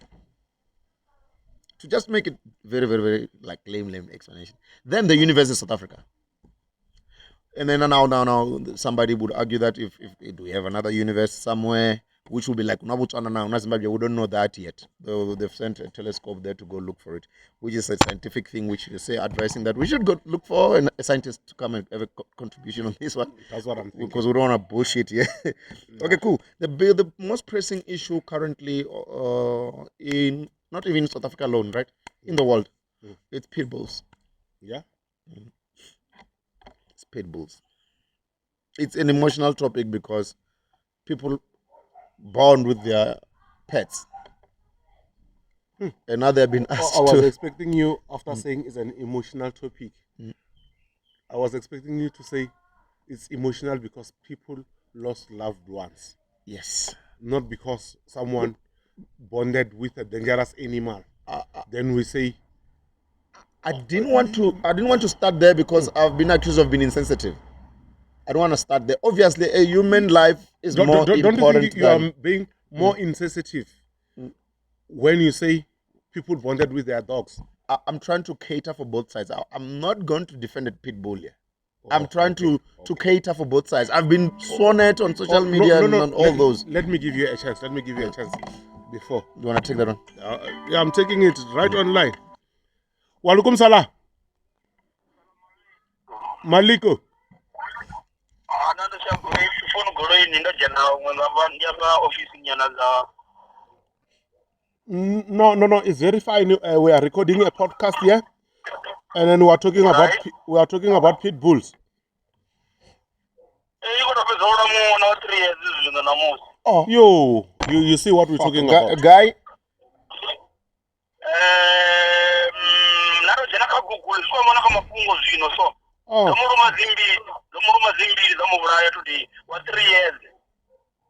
To just make it very, very, very like lame explanation. Then the universe is South Africa. And then now somebody would argue that if do we have another universe somewhere, which will be like Nabutswana now, Zimbabwe, we don't know that yet. Though they've sent a telescope there to go look for it, which is a scientific thing which they say advising that we should go look for a scientist to come and have a contribution on this one. That's what I'm thinking. Because we don't want to bullshit here. Okay, cool. The most pressing issue currently in not even South Africa alone, right? In the world, it's Pitbulls. Yeah. It's Pitbulls. It's an emotional topic because people bond with their pets. And now they've been asked I was expecting you, after saying it's an emotional topic, I was expecting you to say it's emotional because people lost loved ones. Yes. Not because someone bonded with a dangerous animal. Then we say I didn't want to start there because I've been accused of being insensitive. I don't want to start there. Obviously, a human life is more important. Don't you think you are being more insensitive when you say people bonded with their dogs? I'm trying to cater for both sides. I'm not going to defend a pit bull here. I'm trying to cater for both sides. I've been sworn at on social media and all those. Let me give you a chance. Before. You want to take that one? Yeah, I'm taking it right online. Walaikum salam. Maliko. No, it's very fine. We are recording a podcast here, and then we are talking about pit bulls. Oh, you see what we're talking about? Guy.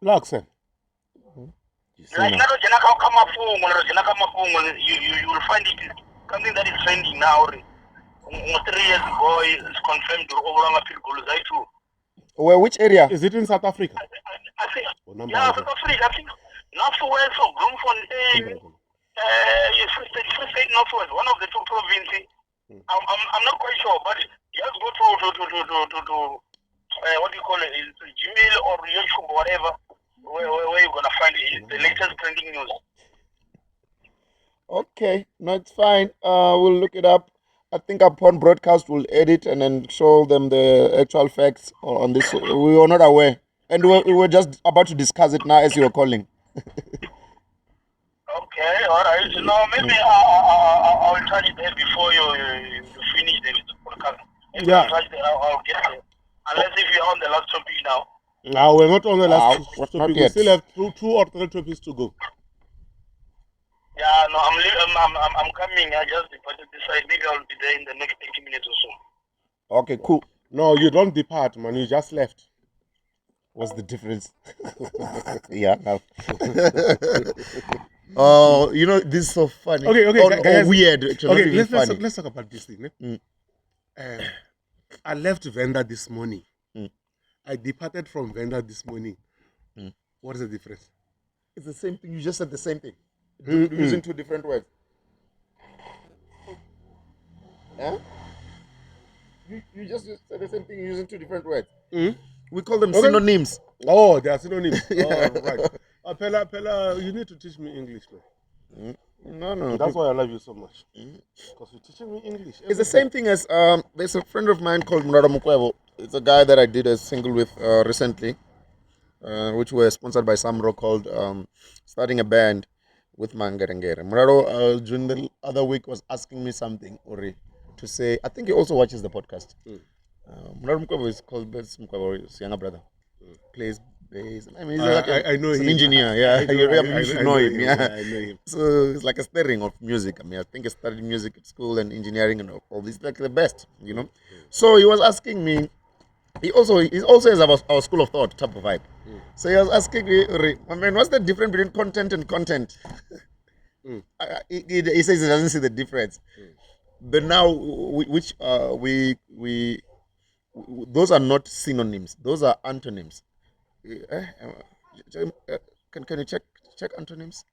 Laksen. You will find it something that is trending now. 3 years ago is confirmed to over Pitbulls too. Well, which area? Is it in South Africa? I think, South Africa. I think not so well, so Bloemfontein. Free State Northwest, one of the two provinces. I'm not quite sure, but just go to what do you call it? It's Gmail or YouTube or whatever, where you're gonna find it, the latest trending news. Okay, no, it's fine. We'll look it up. I think upon broadcast we'll edit and then show them the actual facts on this. We were not aware, and we were just about to discuss it now as you were calling. Okay, all right. So now maybe I'll touch there before you finish the podcast. Maybe Yeah. I'll touch there. I'll get there. Unless if you're on the last topic now. Now we're not on the last Not topic. We yet. still have two or three topics to go. Yeah, no, I'm coming. I just departed this side. Maybe I'll be there in the next 30 minutes or so. Okay, cool. No, you don't depart, man. You just left. What's the difference? Yeah. No. Oh, you know, this is so funny. Okay, Or guys. weird. Actually, not Okay, even funny. let's talk about this thing. I left Venda this morning. I departed from Venda this morning. What is the difference? It's the same thing. You just said the same thing. Using two different words. Yeah? You just said the same thing using two different words. We call them synonyms. Oh, they are synonyms. Yeah. Oh, right. Pella, you need to teach me English, man. No. That's why I love you so much. Because you're teaching me English. It's the same thing as there's a friend of mine called Peter Mukwevho. It's a guy that I did a single with recently, which were sponsored by Samro, called starting a band with Mangarengere. Muraro during the other week was asking me something, Ori, to say. I think he also watches the podcast. Muraro Mukwevho is called Bess Mukwevho, his younger brother. Plays bass. I mean, I know he's him. an engineer. Yeah, you should know him. Yeah, I know him. So it's like a stirring of music. I mean, I think he studied music at school and engineering and all this, like the best, you know. So he was asking me. He also has our school of thought type of vibe. So he was asking me, I mean, what's the difference between content and content? He says he doesn't see the difference. But now, those are not synonyms. Those are antonyms. Can you check antonyms?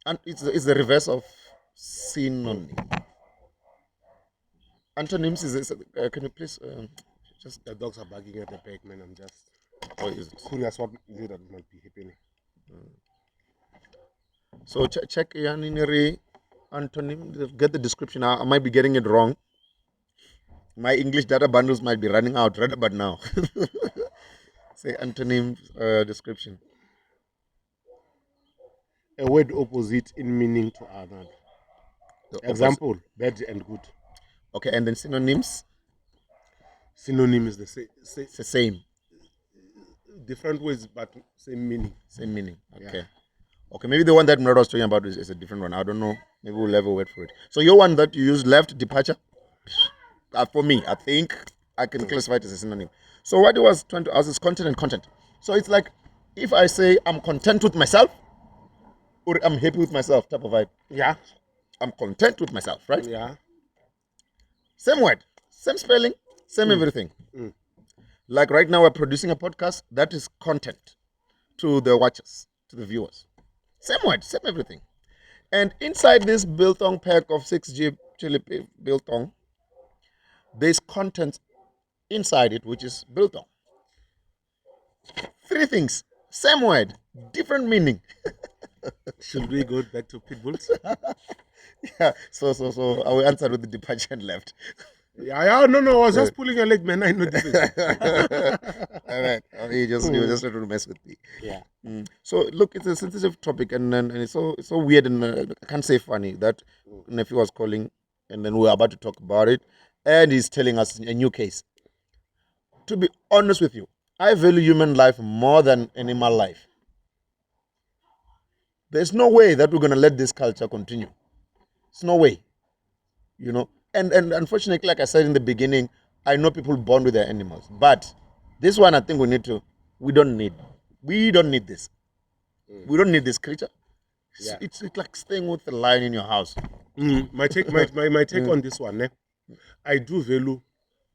And it's the reverse of synonym. Antonyms is can you please just The dogs are barking at the back, man. I'm just is it? curious what is it that might be happening. So check Yanineri antonym. Get the description. I might be getting it wrong. My English data bundles might be running out right about now. Say antonym description. A word opposite in meaning to another. Example, bad and good. Okay, and then synonyms. Synonym is the It's the same. different words but same meaning. Same meaning. Okay. Okay, maybe the one that Murad was talking about is a different one. I don't know. Maybe we'll have a word for it. So your one that you use, left, departure, for me, I think I can classify it as a synonym. So what he was trying to ask is content and content. So it's like if I say I'm content with myself or I'm happy with myself type of vibe. Yeah. I'm content with myself, right? Yeah. Same word, same spelling, same everything. Like right now we're producing a podcast, that is content to the watchers, to the viewers. Same word, same everything. And inside this biltong pack of 6G chili biltong, there's content inside it, which is biltong. Three things, same word, different meaning. Should we go back to Pitbulls? Yeah, so I will answer with the departure and left. Yeah, no, I was just pulling a leg, man. I know this is. All right, you were just trying to mess with me. Yeah. So look, it's a sensitive topic, and it's so weird, and I can't say funny that nephew was calling, and then we were about to talk about it, and he's telling us a new case. To be honest with you, I value human life more than animal life. There's no way that we're gonna let this culture continue. There's no way, you know. And unfortunately, like I said in the beginning, I know people born with their animals, but this one I think we don't need this. We don't need this creature. Yeah. It's like staying with the lion in your house. My take on this one. I do value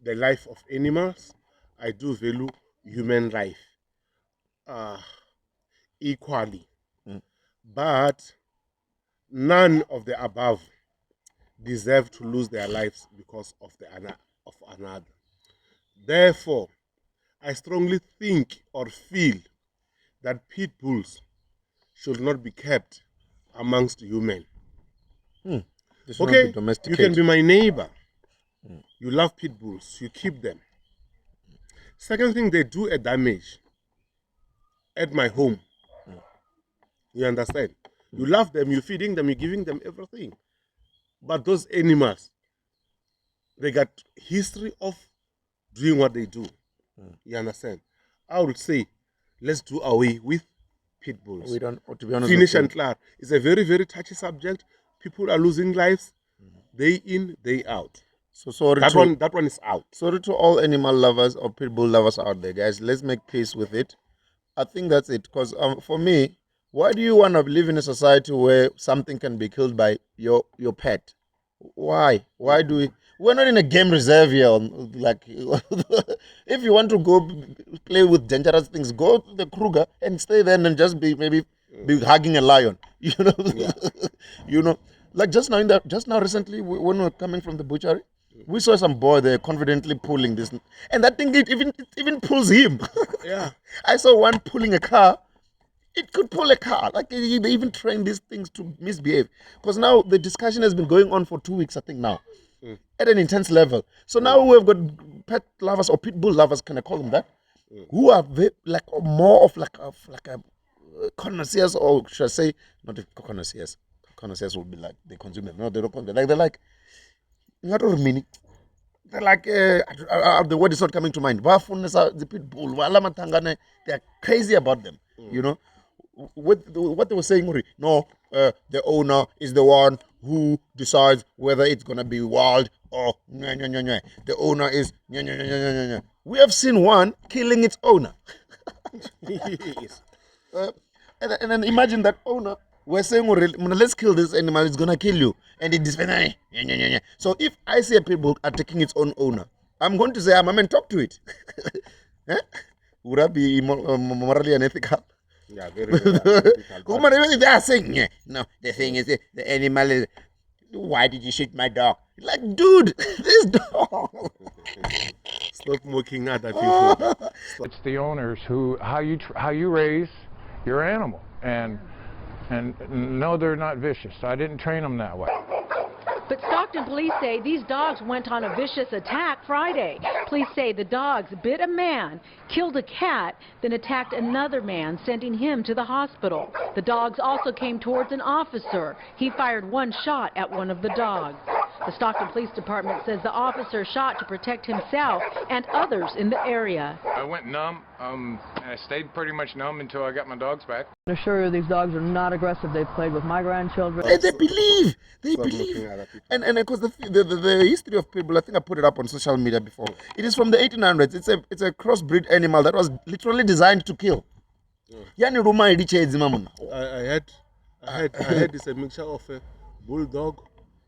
the life of animals. I do value human life equally. But none of the above deserve to lose their lives because of another. Therefore, I strongly think or feel that pit bulls should not be kept amongst human. They should not be Okay, you domesticated. can be my neighbor. You love pit bulls, you keep them. Second thing, they do a damage at my home. You understand? You love them, you're feeding them, you're giving them everything. But those animals, they got history of doing what they do. You understand? I would say, let's do away with pit bulls. We don't, to be honest, Finish and clear. It's a very, very touchy subject. People are losing lives day in, day out. So sorry That one is out. Sorry to all animal lovers or pit bull lovers out there, guys. Let's make peace with it. I think that's it. Because for me, why do you want to live in a society where something can be killed by your pet? Why? Why do we? We're not in a game reserve here. Like, if you want to go play with dangerous things, go to the Kruger and stay there and just be hugging a lion. You know, like just now recently when we were coming from the butchery, we saw some boy there confidently pulling this, and that thing it even pulls him. Yeah, I saw one pulling a car. It could pull a car. Like they even train these things to misbehave. Because now the discussion has been going on for 2 weeks, I think now, at an intense level. So now we've got pet lovers or pit bull lovers, can I call them that, who are more of a connoisseurs, or should I say, not the connoisseurs. Connoisseurs will be like they consume them. No, they don't consume them. Like they're like, not all meaning. They're like the word is not coming to mind. The pit bull, they're crazy about them. You know. What they were saying, no, the owner is the one who decides whether it's gonna be wild or the owner is. We have seen one killing its owner. yes. And then imagine that owner. We're saying, let's kill this animal, it's gonna kill you. And it disappears. So if I see a pit bull attacking its own owner, I'm going to say, I'm going to talk to it. Would that be morally unethical? Yeah, very unethical. They are saying, no, the thing is, the animal is, why did you shoot my dog? Like, dude, this dog. Stop mocking other people. It's the owners how you raise your animal, and no, they're not vicious. I didn't train them that way. But Stockton police say these dogs went on a vicious attack Friday. Police say the dogs bit a man, killed a cat, then attacked another man, sending him to the hospital. The dogs also came towards an officer. He fired one shot at one of the dogs. The Stockton Police Department says the officer shot to protect himself and others in the area. I went numb, and I stayed pretty much numb until I got my dogs back. I assure you these dogs are not aggressive. They've played with my grandchildren. They believe. And of course the history of people, I think I put it up on social media before. It is from the 1800s. It's a crossbreed animal that was literally designed to kill. I had it's a mixture of a bulldog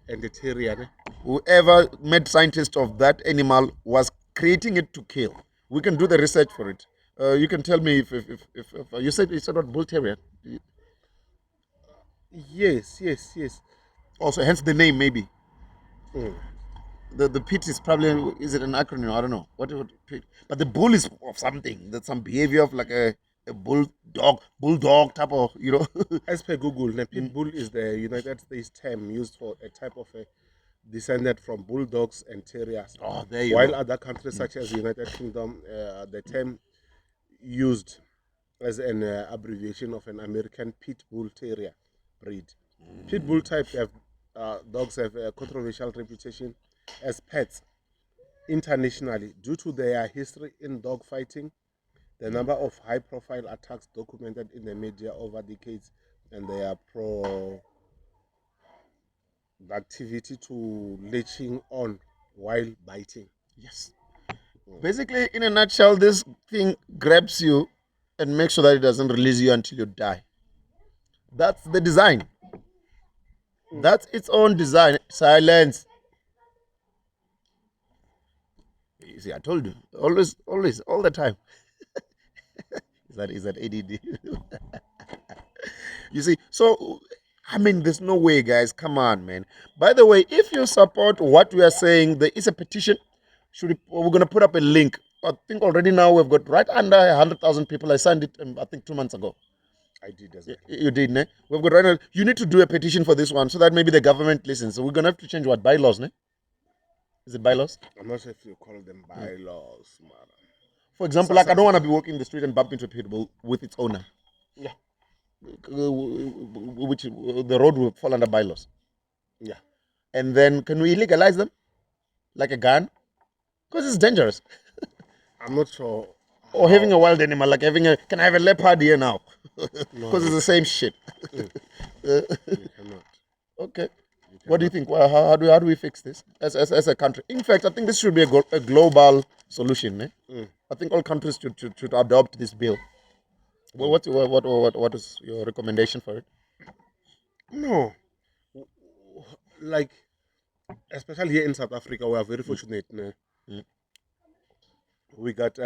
and a terrier. Whoever made scientist of that animal was creating it to kill. We can do the research for it. You can tell me if you said what, bull terrier. Yes. Also, hence the name maybe. The pit is probably, is it an acronym? I don't know. What pit? But the bull is of something. That's some behavior of like a bulldog type of, you know. As per Google, the pit bull is the United States term used for a type of a descended from bulldogs and terriers. Oh, there you While go. other countries such as the United Kingdom, the term used as an abbreviation of an American pit bull terrier breed. Pit bull type dogs have a controversial reputation as pets internationally due to their history in dog fighting, the number of high-profile attacks documented in the media over decades, and their activity to latching on while biting. Yes. Basically, in a nutshell, this thing grabs you and makes sure that it doesn't release you until you die. That's the design. That's its own design. Silence. You see, I told you. Always, all the time. Is that ADD? You see, so I mean, there's no way, guys. Come on, man. By the way, if you support what we are saying, there is a petition. We're going to put up a link. I think already now we've got right under 100,000 people. I signed it, I think 2 months ago. I did as well. You did, ne? We've got right now. You need to do a petition for this one so that maybe the government listens. So we're going to have to change what? Bylaws, ne? Is it bylaws? I'm not sure if you call them bylaws, man. For example, like I don't want to be walking in the street and bump into a pitbull with its owner. Yeah. Which the road will fall under bylaws. Yeah. And then can we legalize them? Like a gun? Because it's dangerous. I'm not sure. Or having a wild animal, like can I have a leopard here now? Because it's the same shit. You cannot. Okay. What do you think? Well, how do we fix this as a country? In fact, I think this should be a global solution. Eh? I think all countries should adopt this bill. Well, what is your recommendation for it? No, like especially here in South Africa, we are very fortunate. We got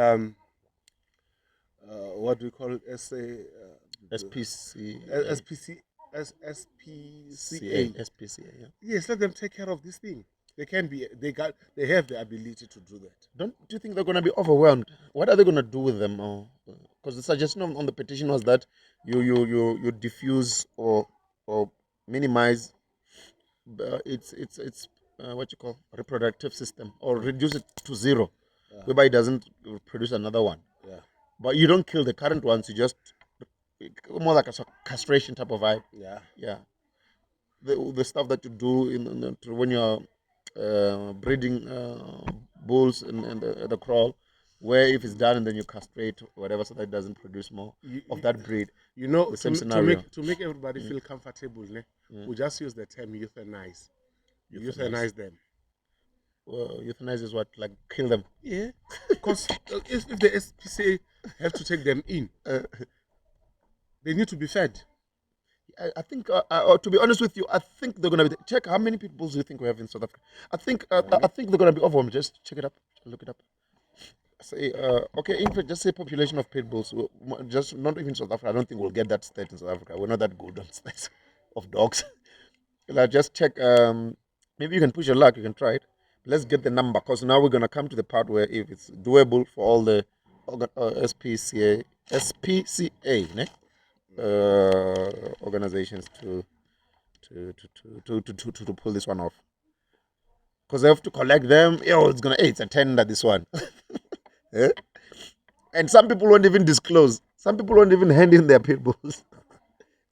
what do we call it? SPCA. Yeah. Yes, let them take care of this thing. They have the ability to do that. Do you think they're going to be overwhelmed? What are they going to do with them? Because the suggestion on the petition was that you diffuse or minimize its what you call reproductive system, or reduce it to zero, whereby it doesn't produce another one. Yeah. But you don't kill the current ones. You just more like a castration type of vibe. Yeah. The stuff that you do when you're breeding bulls and the crawl, where if it's done and then you castrate whatever so that it doesn't produce more of that breed. You know, the same scenario. To make everybody feel comfortable, we just use the term euthanize. Euthanize them. Well, euthanize is what, like kill them? Yeah, because if the SPCA have to take them in, they need to be fed. I think, to be honest with you, I think they're gonna be. Check how many people do you think we have in South Africa? I think they're gonna be overwhelmed. Just check it up, look it up. Say, okay, in fact, just say population of pit bulls. Just not even South Africa. I don't think we'll get that stat in South Africa. We're not that good on stats of dogs. Just check. Maybe you can push your luck. You can try it. Let's get the number, because now we're gonna come to the part where if it's doable for all the SPCA, ne? Organizations to pull this one off, because they have to collect them. It's a tender, this one. And some people won't even disclose. Some people won't even hand in their pit bulls.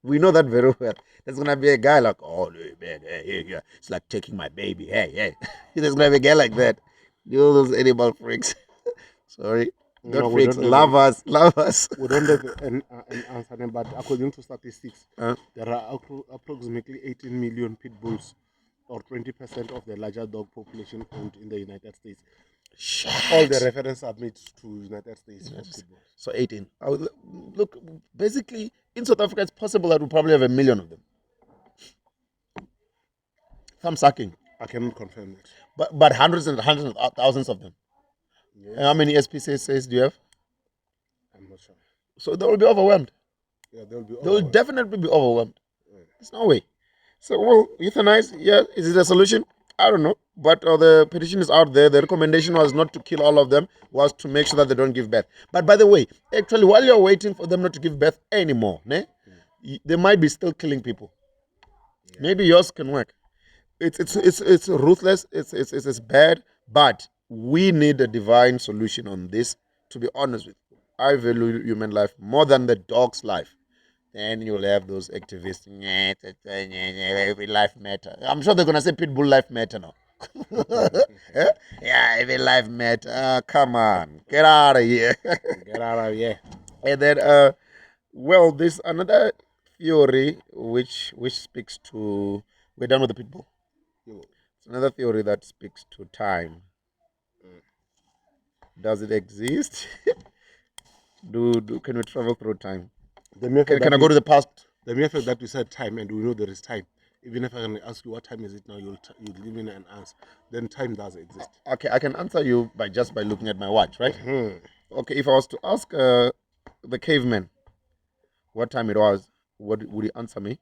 We know that very well. There's gonna be a guy like, oh man, hey, it's like taking my baby. Hey. There's gonna be a guy like that. You know those animal freaks. Sorry. Not freaks, love us. We don't have an answer, but according to statistics, there are approximately 18 million pit bulls, or 20% of the larger dog population owned in the United States. Shit. All the references are made to United States. So 18. Look, basically, in South Africa, it's possible that we probably have 1 million of them. Thumb sucking. I cannot confirm it. But hundreds and thousands of them. Yes. And how many SPCAs do you have? I'm not sure. So they will be overwhelmed. Yeah, they will definitely be overwhelmed. There's no way. So, well, euthanize, yeah, is it a solution? I don't know. But the petition is out there. The recommendation was not to kill all of them, was to make sure that they don't give birth. But by the way, actually, while you're waiting for them not to give birth anymore, they might be still killing people. Yeah. Maybe yours can work. It's ruthless. It's bad. But we need a divine solution on this. To be honest with you, I value human life more than the dog's life. Then you'll have those activists. Every life matter. I'm sure they're gonna say pitbull life matter now. Yeah, every life matter. Come on, get out of here. Get out of here. And then, well, there's another theory which speaks to. We're done with the pitbull. It's another theory that speaks to time. Does it exist? Can we travel through time? Can I go to the past? The mere fact that we said time and we know there is time, even if I can ask you what time is it now, you'll give me an answer. Then time does exist. Okay, I can answer you by looking at my watch, right? Okay, if I was to ask the caveman what time it was, what would he answer me?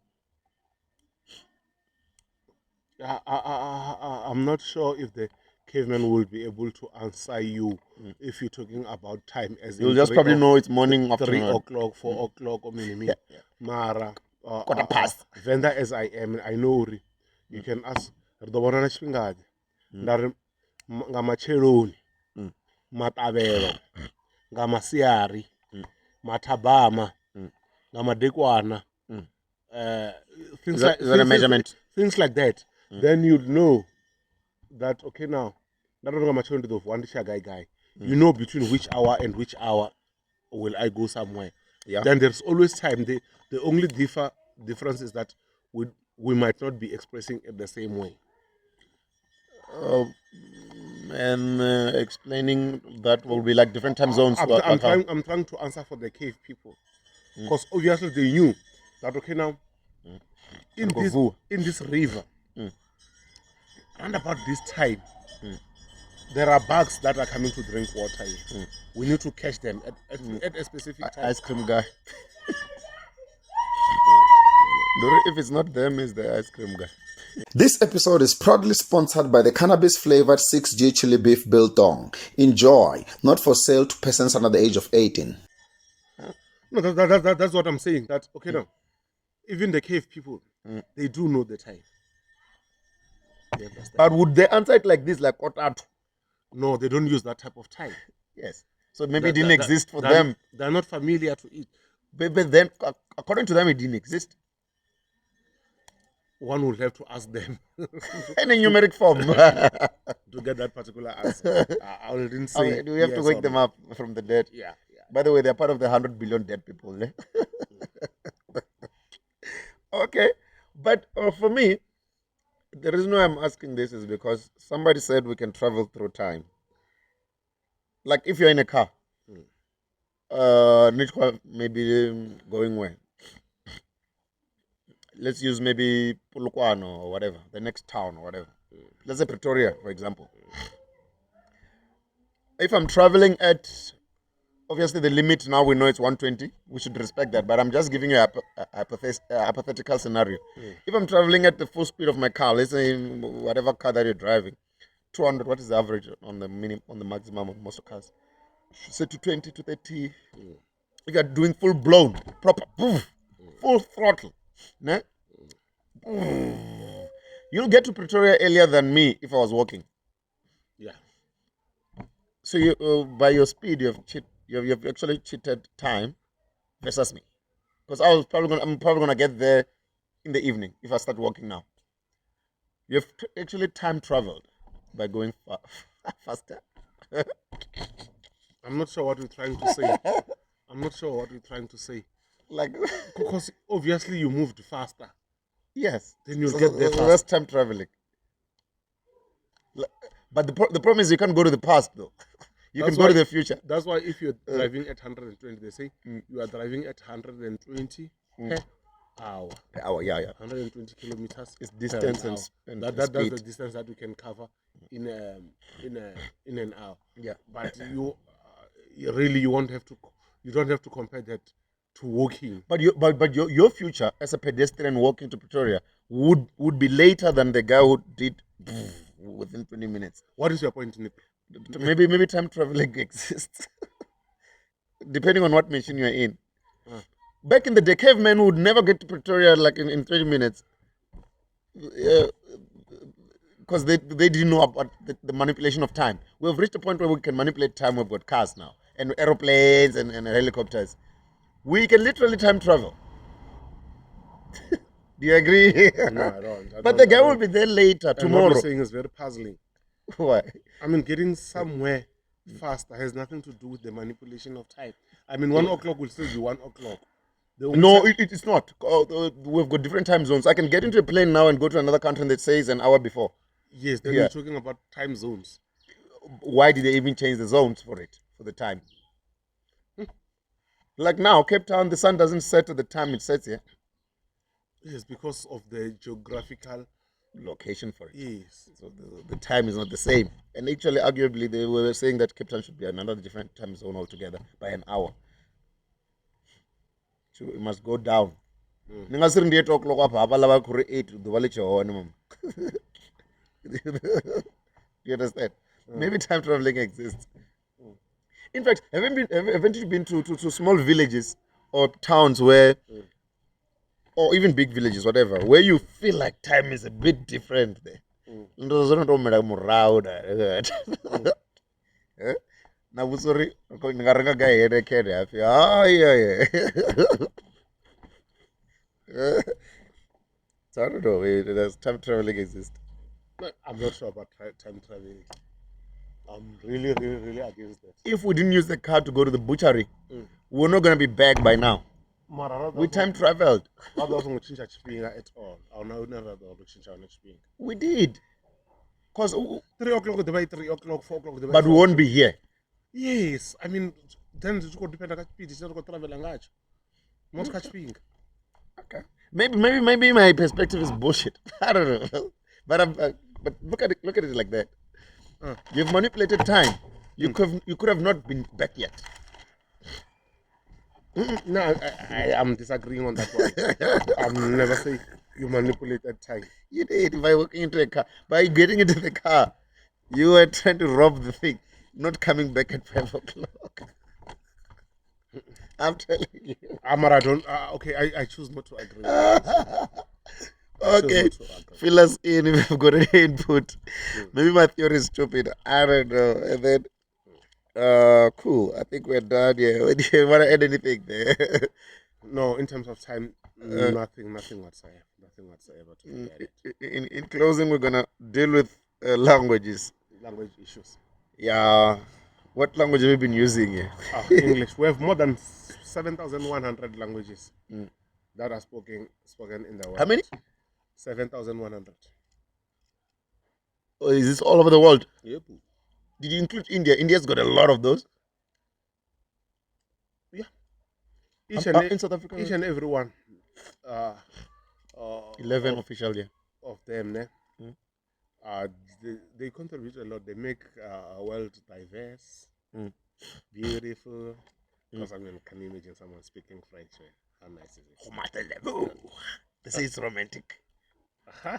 I'm not sure if the caveman will be able to answer you if you're talking about time as You'll in just probably know it's morning, 3 afternoon. o'clock, 4 o'clock, or maybe Mara. Quarter past. Vendor as I am, I know you can ask the one on Spingad. Ngamacheloni, Matabelo, Ngamasiari, Matabama, Ngamadekwana. Is that a measurement? Things like that. Then you'd know that, okay, now, that don't go to the one guy. You know between which hour and which hour will I go somewhere. Yeah. Then there's always time. The only difference is that we might not be expressing it the same way. And explaining that will be like different time zones. I'm trying to answer for the cave people, because obviously they knew that, okay, now in this river, around about this time, there are bugs that are coming to drink water here. We need to catch them at a specific time. Ice cream guy. If it's not them, it's the ice cream guy. This episode is proudly sponsored by the cannabis-flavored 6G chili beef biltong. Enjoy, not for sale to persons under the age of 18. No, that's what I'm saying. That, okay, now, even the cave people, they do know the time. But would they answer it like this, like Otatu? No, they don't use that type of time. Yes. So maybe it didn't exist for them. They're not familiar to it. But then, according to them, it didn't exist. One will have to ask them. In a numeric form. To get that particular answer. I didn't say. Do we have to wake them up from the dead? Yeah. By the way, they're part of the 100 billion dead people. Eh? Okay. But for me, the reason why I'm asking this is because somebody said we can travel through time. Like if you're in a car, maybe going where? Let's use maybe Polokwane or whatever, the next town or whatever. Let's say Pretoria, for example. If I'm traveling at, obviously the limit now we know it's 120. We should respect that. But I'm just giving you a hypothetical scenario. If I'm traveling at the full speed of my car, let's say whatever car that you're driving, 200. What is the average on the maximum of most cars? Say 220 to 30. If you're doing full blown, proper, full throttle. Nah? You'll get to Pretoria earlier than me if I was walking. Yeah. So you, by your speed, you've actually cheated time versus me, because I'm probably gonna get there in the evening if I start walking now. You've actually time traveled by going faster. I'm not sure what you're trying to say. Like, because obviously you moved faster. Yes. Then you'll get there faster. That's time traveling. But the problem is you can't go to the past though. You can go to the future. That's why if you're driving at 120, they say you are driving at 120 per hour. Per hour, yeah. 120 kilometers. It's distance and that's speed. the distance that you can cover in an hour. Yeah. But you don't have to compare that to walking. But your future as a pedestrian walking to Pretoria would be later than the guy who did within 20 minutes. What is your point, Nip? Maybe time traveling exists. Depending on what machine you're in. Back in the day, cavemen would never get to Pretoria like in 20 minutes. Because they didn't know about the manipulation of time. We've reached a point where we can manipulate time. We've got cars now. And aeroplanes and helicopters. We can literally time travel. Do you agree? No, I don't. But the guy will be there later, tomorrow. What you're saying is very puzzling. Why? I mean, getting somewhere faster has nothing to do with the manipulation of time. I mean, 1 o'clock will still be 1 o'clock. No, it's not. We've got different time zones. I can get into a plane now and go to another country that says an hour before. Yes, then you're talking about time zones. Why did they even change the zones for the time? Like now, Cape Town, the sun doesn't set at the time it sets here. Yes, because of the geographical location for it. Yes. So the time is not the same. And actually, arguably, they were saying that Cape Town should be another different time zone altogether by an hour. So it must go down. You understand? Maybe time traveling exists. In fact, haven't you been to small villages or towns where, or even big villages, whatever, where you feel like time is a bit different there? Now, sorry, ngarenga guy had a kid. Yeah. So I don't know. Does time traveling exist? I'm not sure about time traveling. I'm really against that. If we didn't use the car to go to the butchery, we're not gonna be back by now. We time traveled. That doesn't change at all. I'll never change our next being. We did. Cause 3 o'clock the way, 3 o'clock, 4 o'clock the way. But we won't be here. Yes, I mean, then it's going to depend on speed. It's not going to travel language. Most catch being. Okay. Maybe my perspective is bullshit. I don't know. But look at it like that. You've manipulated time. You could have not been back yet. No, I am disagreeing on that one. I'm never saying you manipulated time. You did by walking into a car. By getting into the car, you were trying to rob the thing, not coming back at 5 o'clock. I'm telling you. Amara, okay, I choose not to agree. Okay, fill us in if you've got any input. Maybe my theory is stupid. I don't know. And then, cool. I think we're done here. Do you want to add anything there? No, in terms of time, nothing whatsoever. Nothing whatsoever to be added. In closing, we're gonna deal with languages. Language issues. Yeah. What language have you been using here? English. We have more than 7,100 languages that are spoken in the world. How many? 7,100. Oh, is this all over the world? Yep. Did you include India? India's got a lot of those. Yeah. In South Africa? Each and every one. 11 official, yeah. Of them, they contribute a lot. They make our world diverse, beautiful. Because I mean, can you imagine someone speaking French? How nice is it? This is romantic.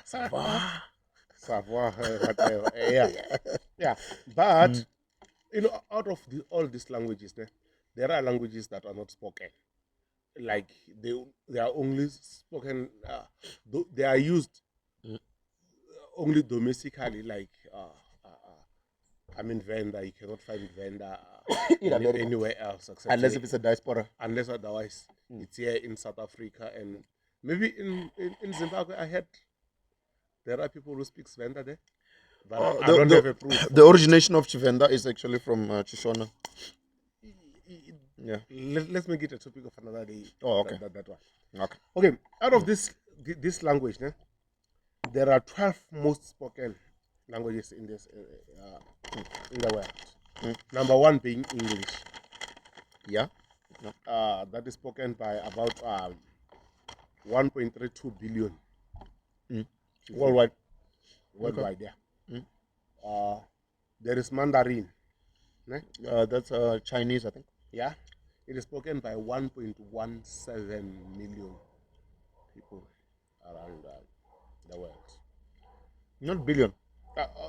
Savoir, whatever. Yeah. But out of all these languages, there are languages that are not spoken. Like they are only spoken. They are used only domestically. Like I mean, Venda. You cannot find Venda anywhere else except unless if it's a diaspora. Unless otherwise, it's here in South Africa and maybe in Zimbabwe. I heard there are people who speak Venda there, but I don't have a proof. The origination of Chivenda is actually from Chishona. Yeah. Let's make it a topic of another day. Oh, okay. That one. Okay. Out of this language, there are 12 most spoken languages in the world. Number 1 being English. Yeah. That is spoken by about 1.32 billion worldwide. Yeah. There is Mandarin. That's Chinese, I think. Yeah. It is spoken by 1.17 million people around the world. Not billion.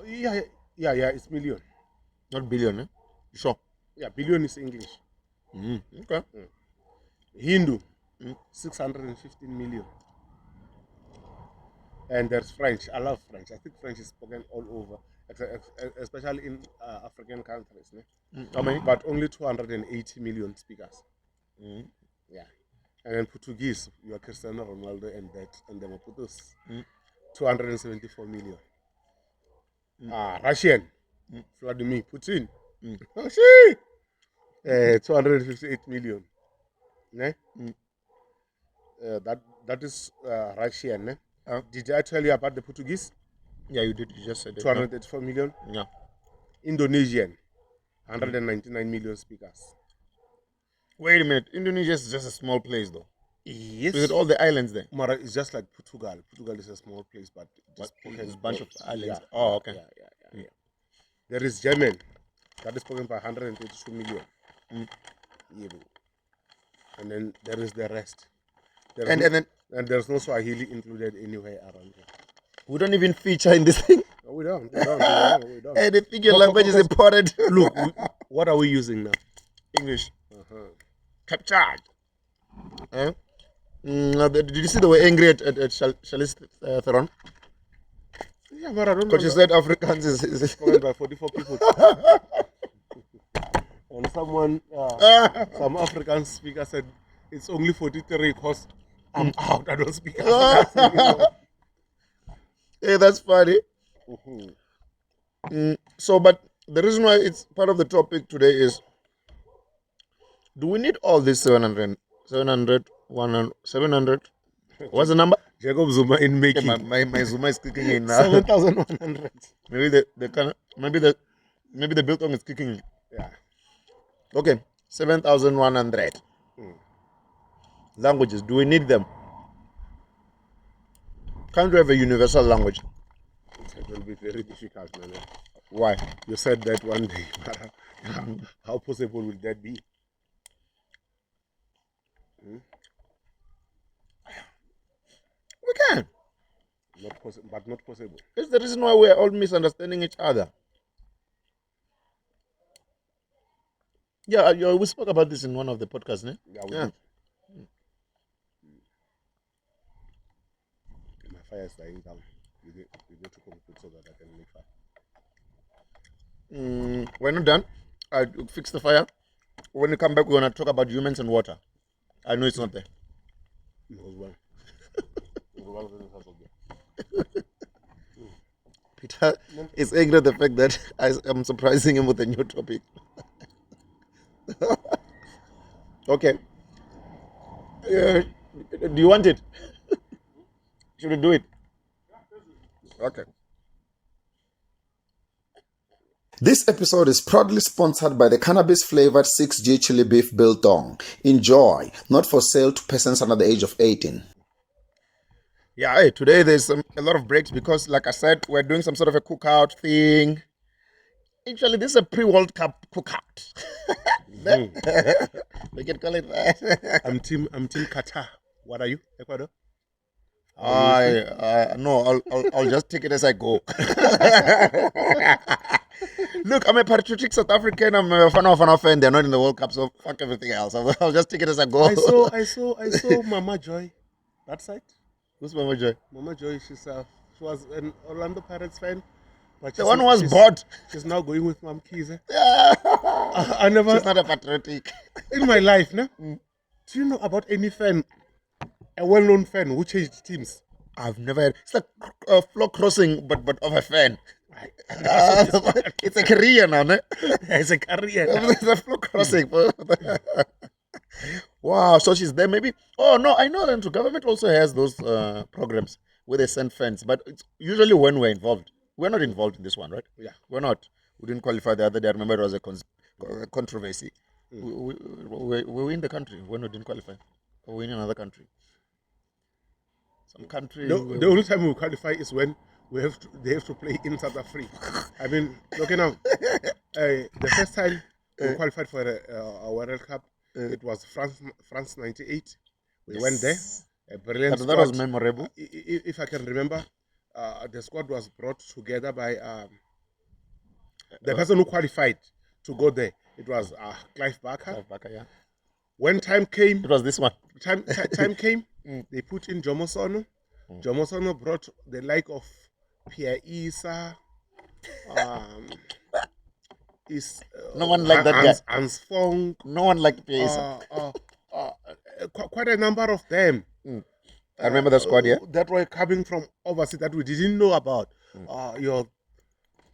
Yeah, it's million. Not billion, eh? Sure. Yeah, billion is English. Okay. Hindu, 615 million. And there's French. I love French. I think French is spoken all over, especially in African countries. How many? But only 280 million speakers. Yeah. And then Portuguese, you are Cristiano Ronaldo and the Maputos, 274 million. Russian, Vladimir Putin, 258 million. That is Russian. Did I tell you about the Portuguese? Yeah, you did. You just said it. 234 million. Yeah. Indonesian, 199 million speakers. Wait a minute. Indonesia is just a small place, though. Yes. Is it all the islands there? Mara, it's just like Portugal. Portugal is a small place, but there's a bunch of islands. Yeah. Oh, okay. Yeah. There is German. That is spoken by 132 million. And then there is the rest. And there's no Swahili included anywhere around here. We don't even feature in this thing. No, we don't. And they think your language is important. Look, what are we using now? English. Captured. Did you see they were angry at Charlize Theron? Yeah, but I don't know. Because she said Africans is spoken by 44 people. And someone, some African speaker said, it's only 43 because I'm out. I don't speak Afrikaans anymore. Hey, that's funny. So, but the reason why it's part of the topic today is, do we need all this 700, 700? What's the number? Jacob Zuma in making. Okay, my Zuma is kicking in now. 7,100. Maybe the biltong is kicking in. Yeah. Okay, 7,100. Languages, do we need them? Can't we have a universal language? It will be very difficult, man. Why? You said that one day, but how possible will that be? We can. But not possible. It's the reason why we are all misunderstanding each other. Yeah, we spoke about this in one of the podcasts, ne? Yeah, we did. My fire is dying down. You need to conclude so that I can make fire. We're not done. I fix the fire. When you come back, we're going to talk about humans and water. I know it's not there. Peter is angry at the fact that I'm surprising him with a new topic. Okay. Do you want it? Should we do it? Okay. This episode is proudly sponsored by the cannabis-flavored 6G chili beef biltong. Enjoy, not for sale to persons under the age of 18. Yeah, hey, today there's a lot of breaks because, like I said, we're doing some sort of a cookout thing. Actually, this is a pre-World Cup cookout. We can call it that. I'm team Qatar. What are you, Ecuador? No, I'll just take it as I go. Look, I'm a patriotic South African. I'm a fan of an fan. They're not in the World Cup, so fuck everything else. I'll just take it as I go. I saw Mama Joy. That side. Who's Mama Joy? Mama Joy. She was an Orlando Pirates fan. But the one who was bought. She's now going with Mom Keys. Yeah. I never. She's not a patriotic. In my life, no. Do you know about any fan, a well-known fan who changed teams? I've never had. It's like a flock crossing, but of a fan. It's a career now, no? It's a career. It's a flock crossing. Wow, so she's there maybe. Oh no, I know that the government also has those programs where they send fans, but it's usually when we're involved. We're not involved in this one, right? Yeah. We're not. We didn't qualify the other day. I remember it was a controversy. We were in the country when we didn't qualify. Or we're in another country. Some country. The only time we qualify is when they have to play in South Africa. I mean, look now. The first time we qualified for a World Cup, it was France 98. We went there. A brilliant squad. That was memorable. If I can remember, the squad was brought together by the person who qualified to go there. It was Clive Barker. Clive Barker, yeah. When time came, it was this one. Time came. They put in Jomo Sono. Jomo Sono brought the like of Pierre Issa. No one liked that guy. Hans Fong. No one liked Pierre Issa. Quite a number of them. I remember the squad, yeah. That were coming from overseas that we didn't know about. Your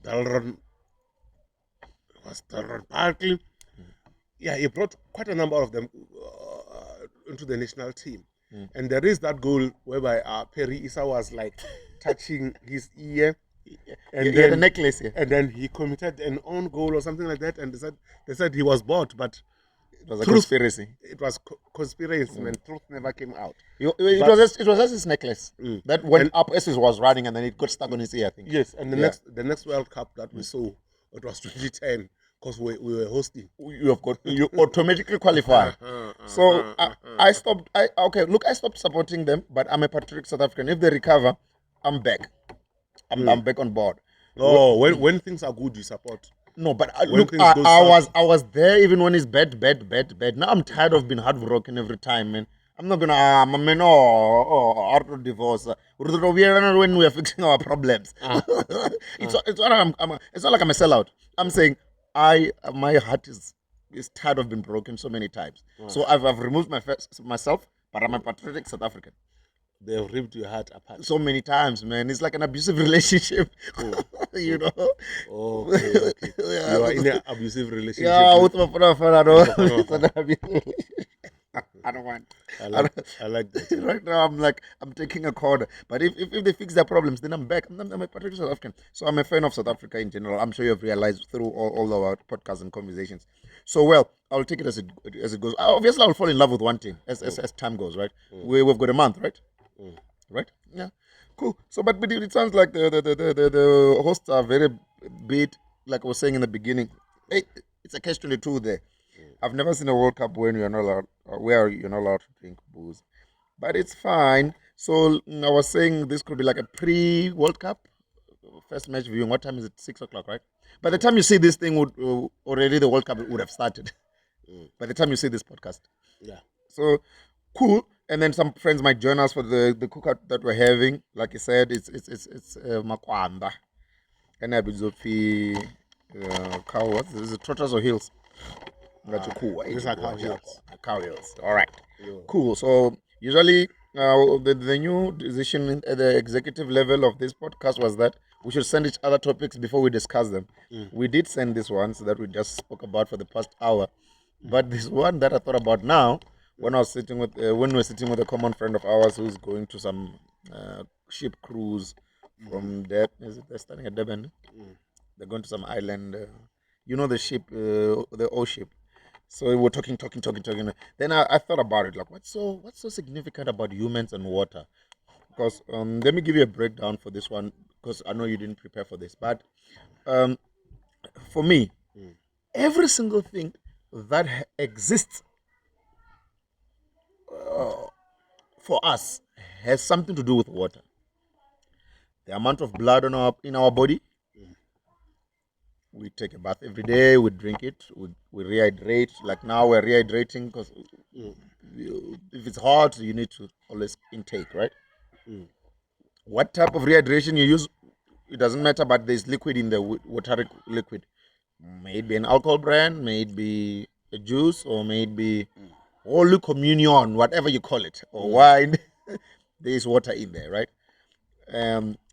Dalron Barkley. Yeah, he brought quite a number of them into the national team. And there is that goal whereby Perry Issa was like touching his ear. And then the necklace, yeah. And then he committed an own goal or something like that. And they said he was bought, but it was a conspiracy. It was conspiracy, and truth never came out. It was just his necklace that went up as he was running, and then it got stuck on his ear, I think. Yes, and the next World Cup that we saw, it was 2010, because we were hosting. You automatically qualify. So I stopped. I stopped supporting them, but I'm a patriotic South African. If they recover, I'm back. I'm back on board. Oh, when things are good, you support. No, but When look, things go I was there even when it's bad. Now I'm tired of being heartbroken every time, man. I'm not gonna, man, out of divorce. When we are fixing our problems, it's not like I'm a sellout. I'm saying my heart is tired of being broken so many times. So I've removed myself, but I'm a patriotic South African. They've ripped your heart apart So many times, man. It's like an abusive relationship. You know? Okay. You are in an abusive relationship. Yeah, with my father. It's an abusive relationship. I don't want. I like that. Right now, I'm taking a corner. But if they fix their problems, then I'm back. I'm a patriotic South African. So I'm a fan of South Africa in general. I'm sure you've realized through all our podcasts and conversations. So, well, I'll take it as it goes. Obviously, I'll fall in love with one team as time goes, right? We've got a month, right? Right? Yeah. Cool. So, but it sounds like the hosts are very bit, like I was saying in the beginning. It's a catch-22 there. I've never seen a World Cup when you're not allowed, where you're not allowed to drink booze, but it's fine. So I was saying this could be like a pre-World Cup first match viewing. What time is it? 6:00, right? By the time you see this thing, already the World Cup would have started. By the time you see this podcast, Yeah. so cool. And then some friends might join us for the cookout that we're having. Like I said, it's Makwanda. And I be cow. What is it? Trotters or hills? These are cow hills. Cow hills. All right. Cool. So usually the new decision at the executive level of this podcast was that we should send each other topics before we discuss them. We did send this one so that we just spoke about for the past hour. But this one that I thought about now, when we were sitting with a common friend of ours who's going to some ship cruise from They're starting at Durban. They're going to some island. The ship, the old ship. So we were talking. Then I thought about it, like what's so significant about humans and water? Because let me give you a breakdown for this one, because I know you didn't prepare for this. But for me, every single thing that exists for us has something to do with water. The amount of blood in our body. We take a bath every day. We drink it. We rehydrate. Like now we're rehydrating because if it's hot, you need to always intake, right? What type of rehydration you use, it doesn't matter. But there's liquid in the water liquid. May it be an alcohol brand, may it be a juice, or may it be Holy Communion, whatever you call it, or wine. There is water in there, right?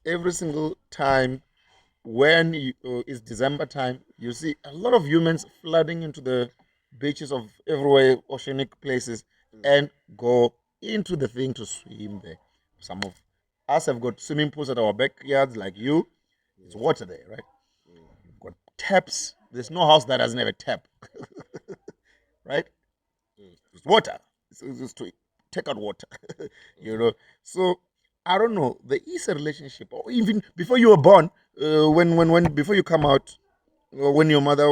Every single time when it's December time, you see a lot of humans flooding into the beaches of everywhere, oceanic places, and go into the thing to swim there. Some of us have got swimming pools at our backyards, like you. There's water there, right? We've got taps. There's no house that doesn't have a tap, right? It's water. It's just to take out water, So I don't know. There is a relationship, or even before you were born, when before you come out, when your mother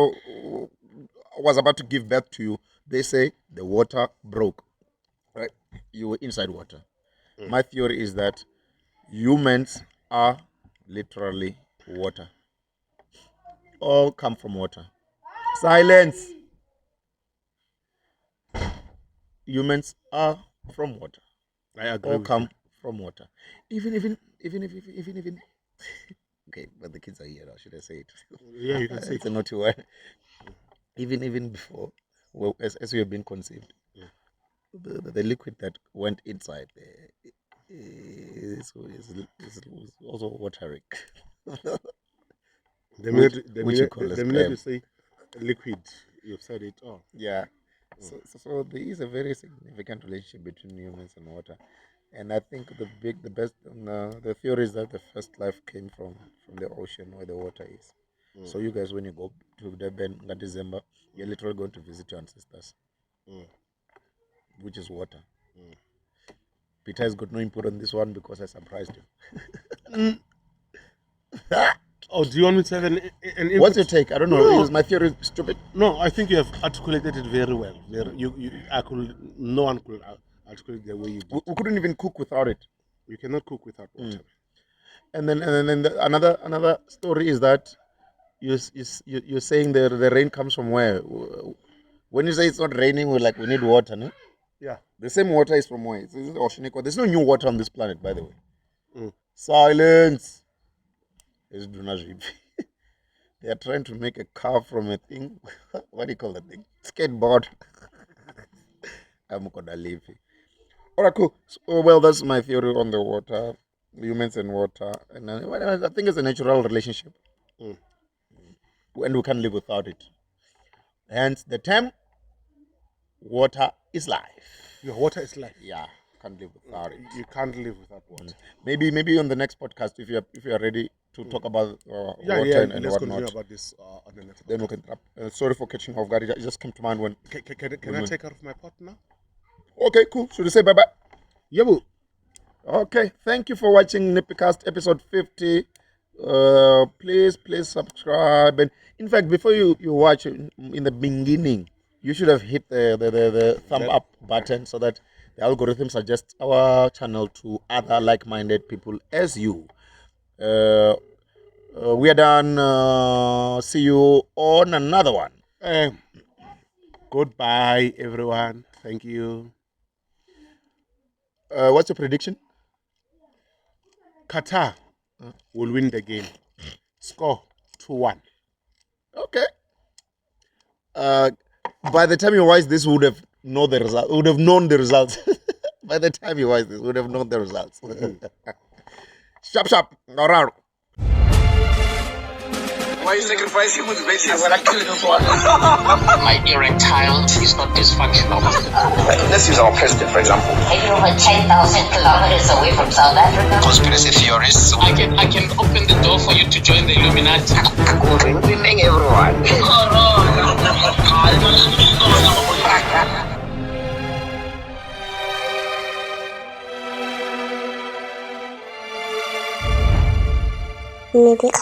was about to give birth to you, they say the water broke, right? You were inside water. My theory is that humans are literally water. All come from water. Silence. Humans are from water. I agree. All come from water. Even. Okay, but the kids are here now. Should I say it? Yeah, you can say it's a naughty word. Even before, well, as we have been conceived, the liquid that went inside there is also watery. The minute you say liquid, you've said it all. Yeah. So there is a very significant relationship between humans and water, and I think the theory is that the first life came from the ocean where the water is. So you guys, when you go to Durban in December, you're literally going to visit your ancestors, which is water. Peter has got no input on this one because I surprised him. Oh, do you want me to have an input? What's your take? I don't know. Is my theory stupid? No, I think you have articulated it very well. No one could articulate the way you did. We couldn't even cook without it. You cannot cook without water. And then another story is that you're saying the rain comes from where? When you say it's not raining, we need water, no? Yeah. The same water is from where? It's oceanic water. There's no new water on this planet, by the way. Silence. They are trying to make a car from a thing. What do you call that thing? Skateboard. I'm gonna leave it. Alright, cool. So, well, that's my theory on the water, humans and water, and I think it's a natural relationship, and we can't live without it. Hence the term "water is life." Your water is life. Yeah, can't live without it. You can't live without water. Maybe on the next podcast, if you are ready to talk about water and let's whatnot, continue about this on the next. then we can. Sorry for catching off guard. It just came to mind when. Can I take out of my pot now? Okay, cool. Should we say bye bye? Yeah, boo. Okay, thank you for watching NippyCast episode 50. Please subscribe. And in fact, before you watch in the beginning, you should have hit the thumb up button so that the algorithm suggests our channel to other like-minded people as you. We are done. See you on another one. Goodbye, everyone. Thank you. What's your prediction? Qatar will win the game. Score 2-1. Okay. By the time you watch this, would have known the result. Would have known the results. By the time you watch this, would have known the results. Sharp, ngauralo. Why are you sacrificing with babies? I'm gonna kill this one. My erectile is not dysfunctional. Let's use our president, for example. Are you over 10,000 kilometers away from South Africa? Conspiracy theorists. I can open the door for you to join the Illuminati. Good evening, everyone. NippyCast.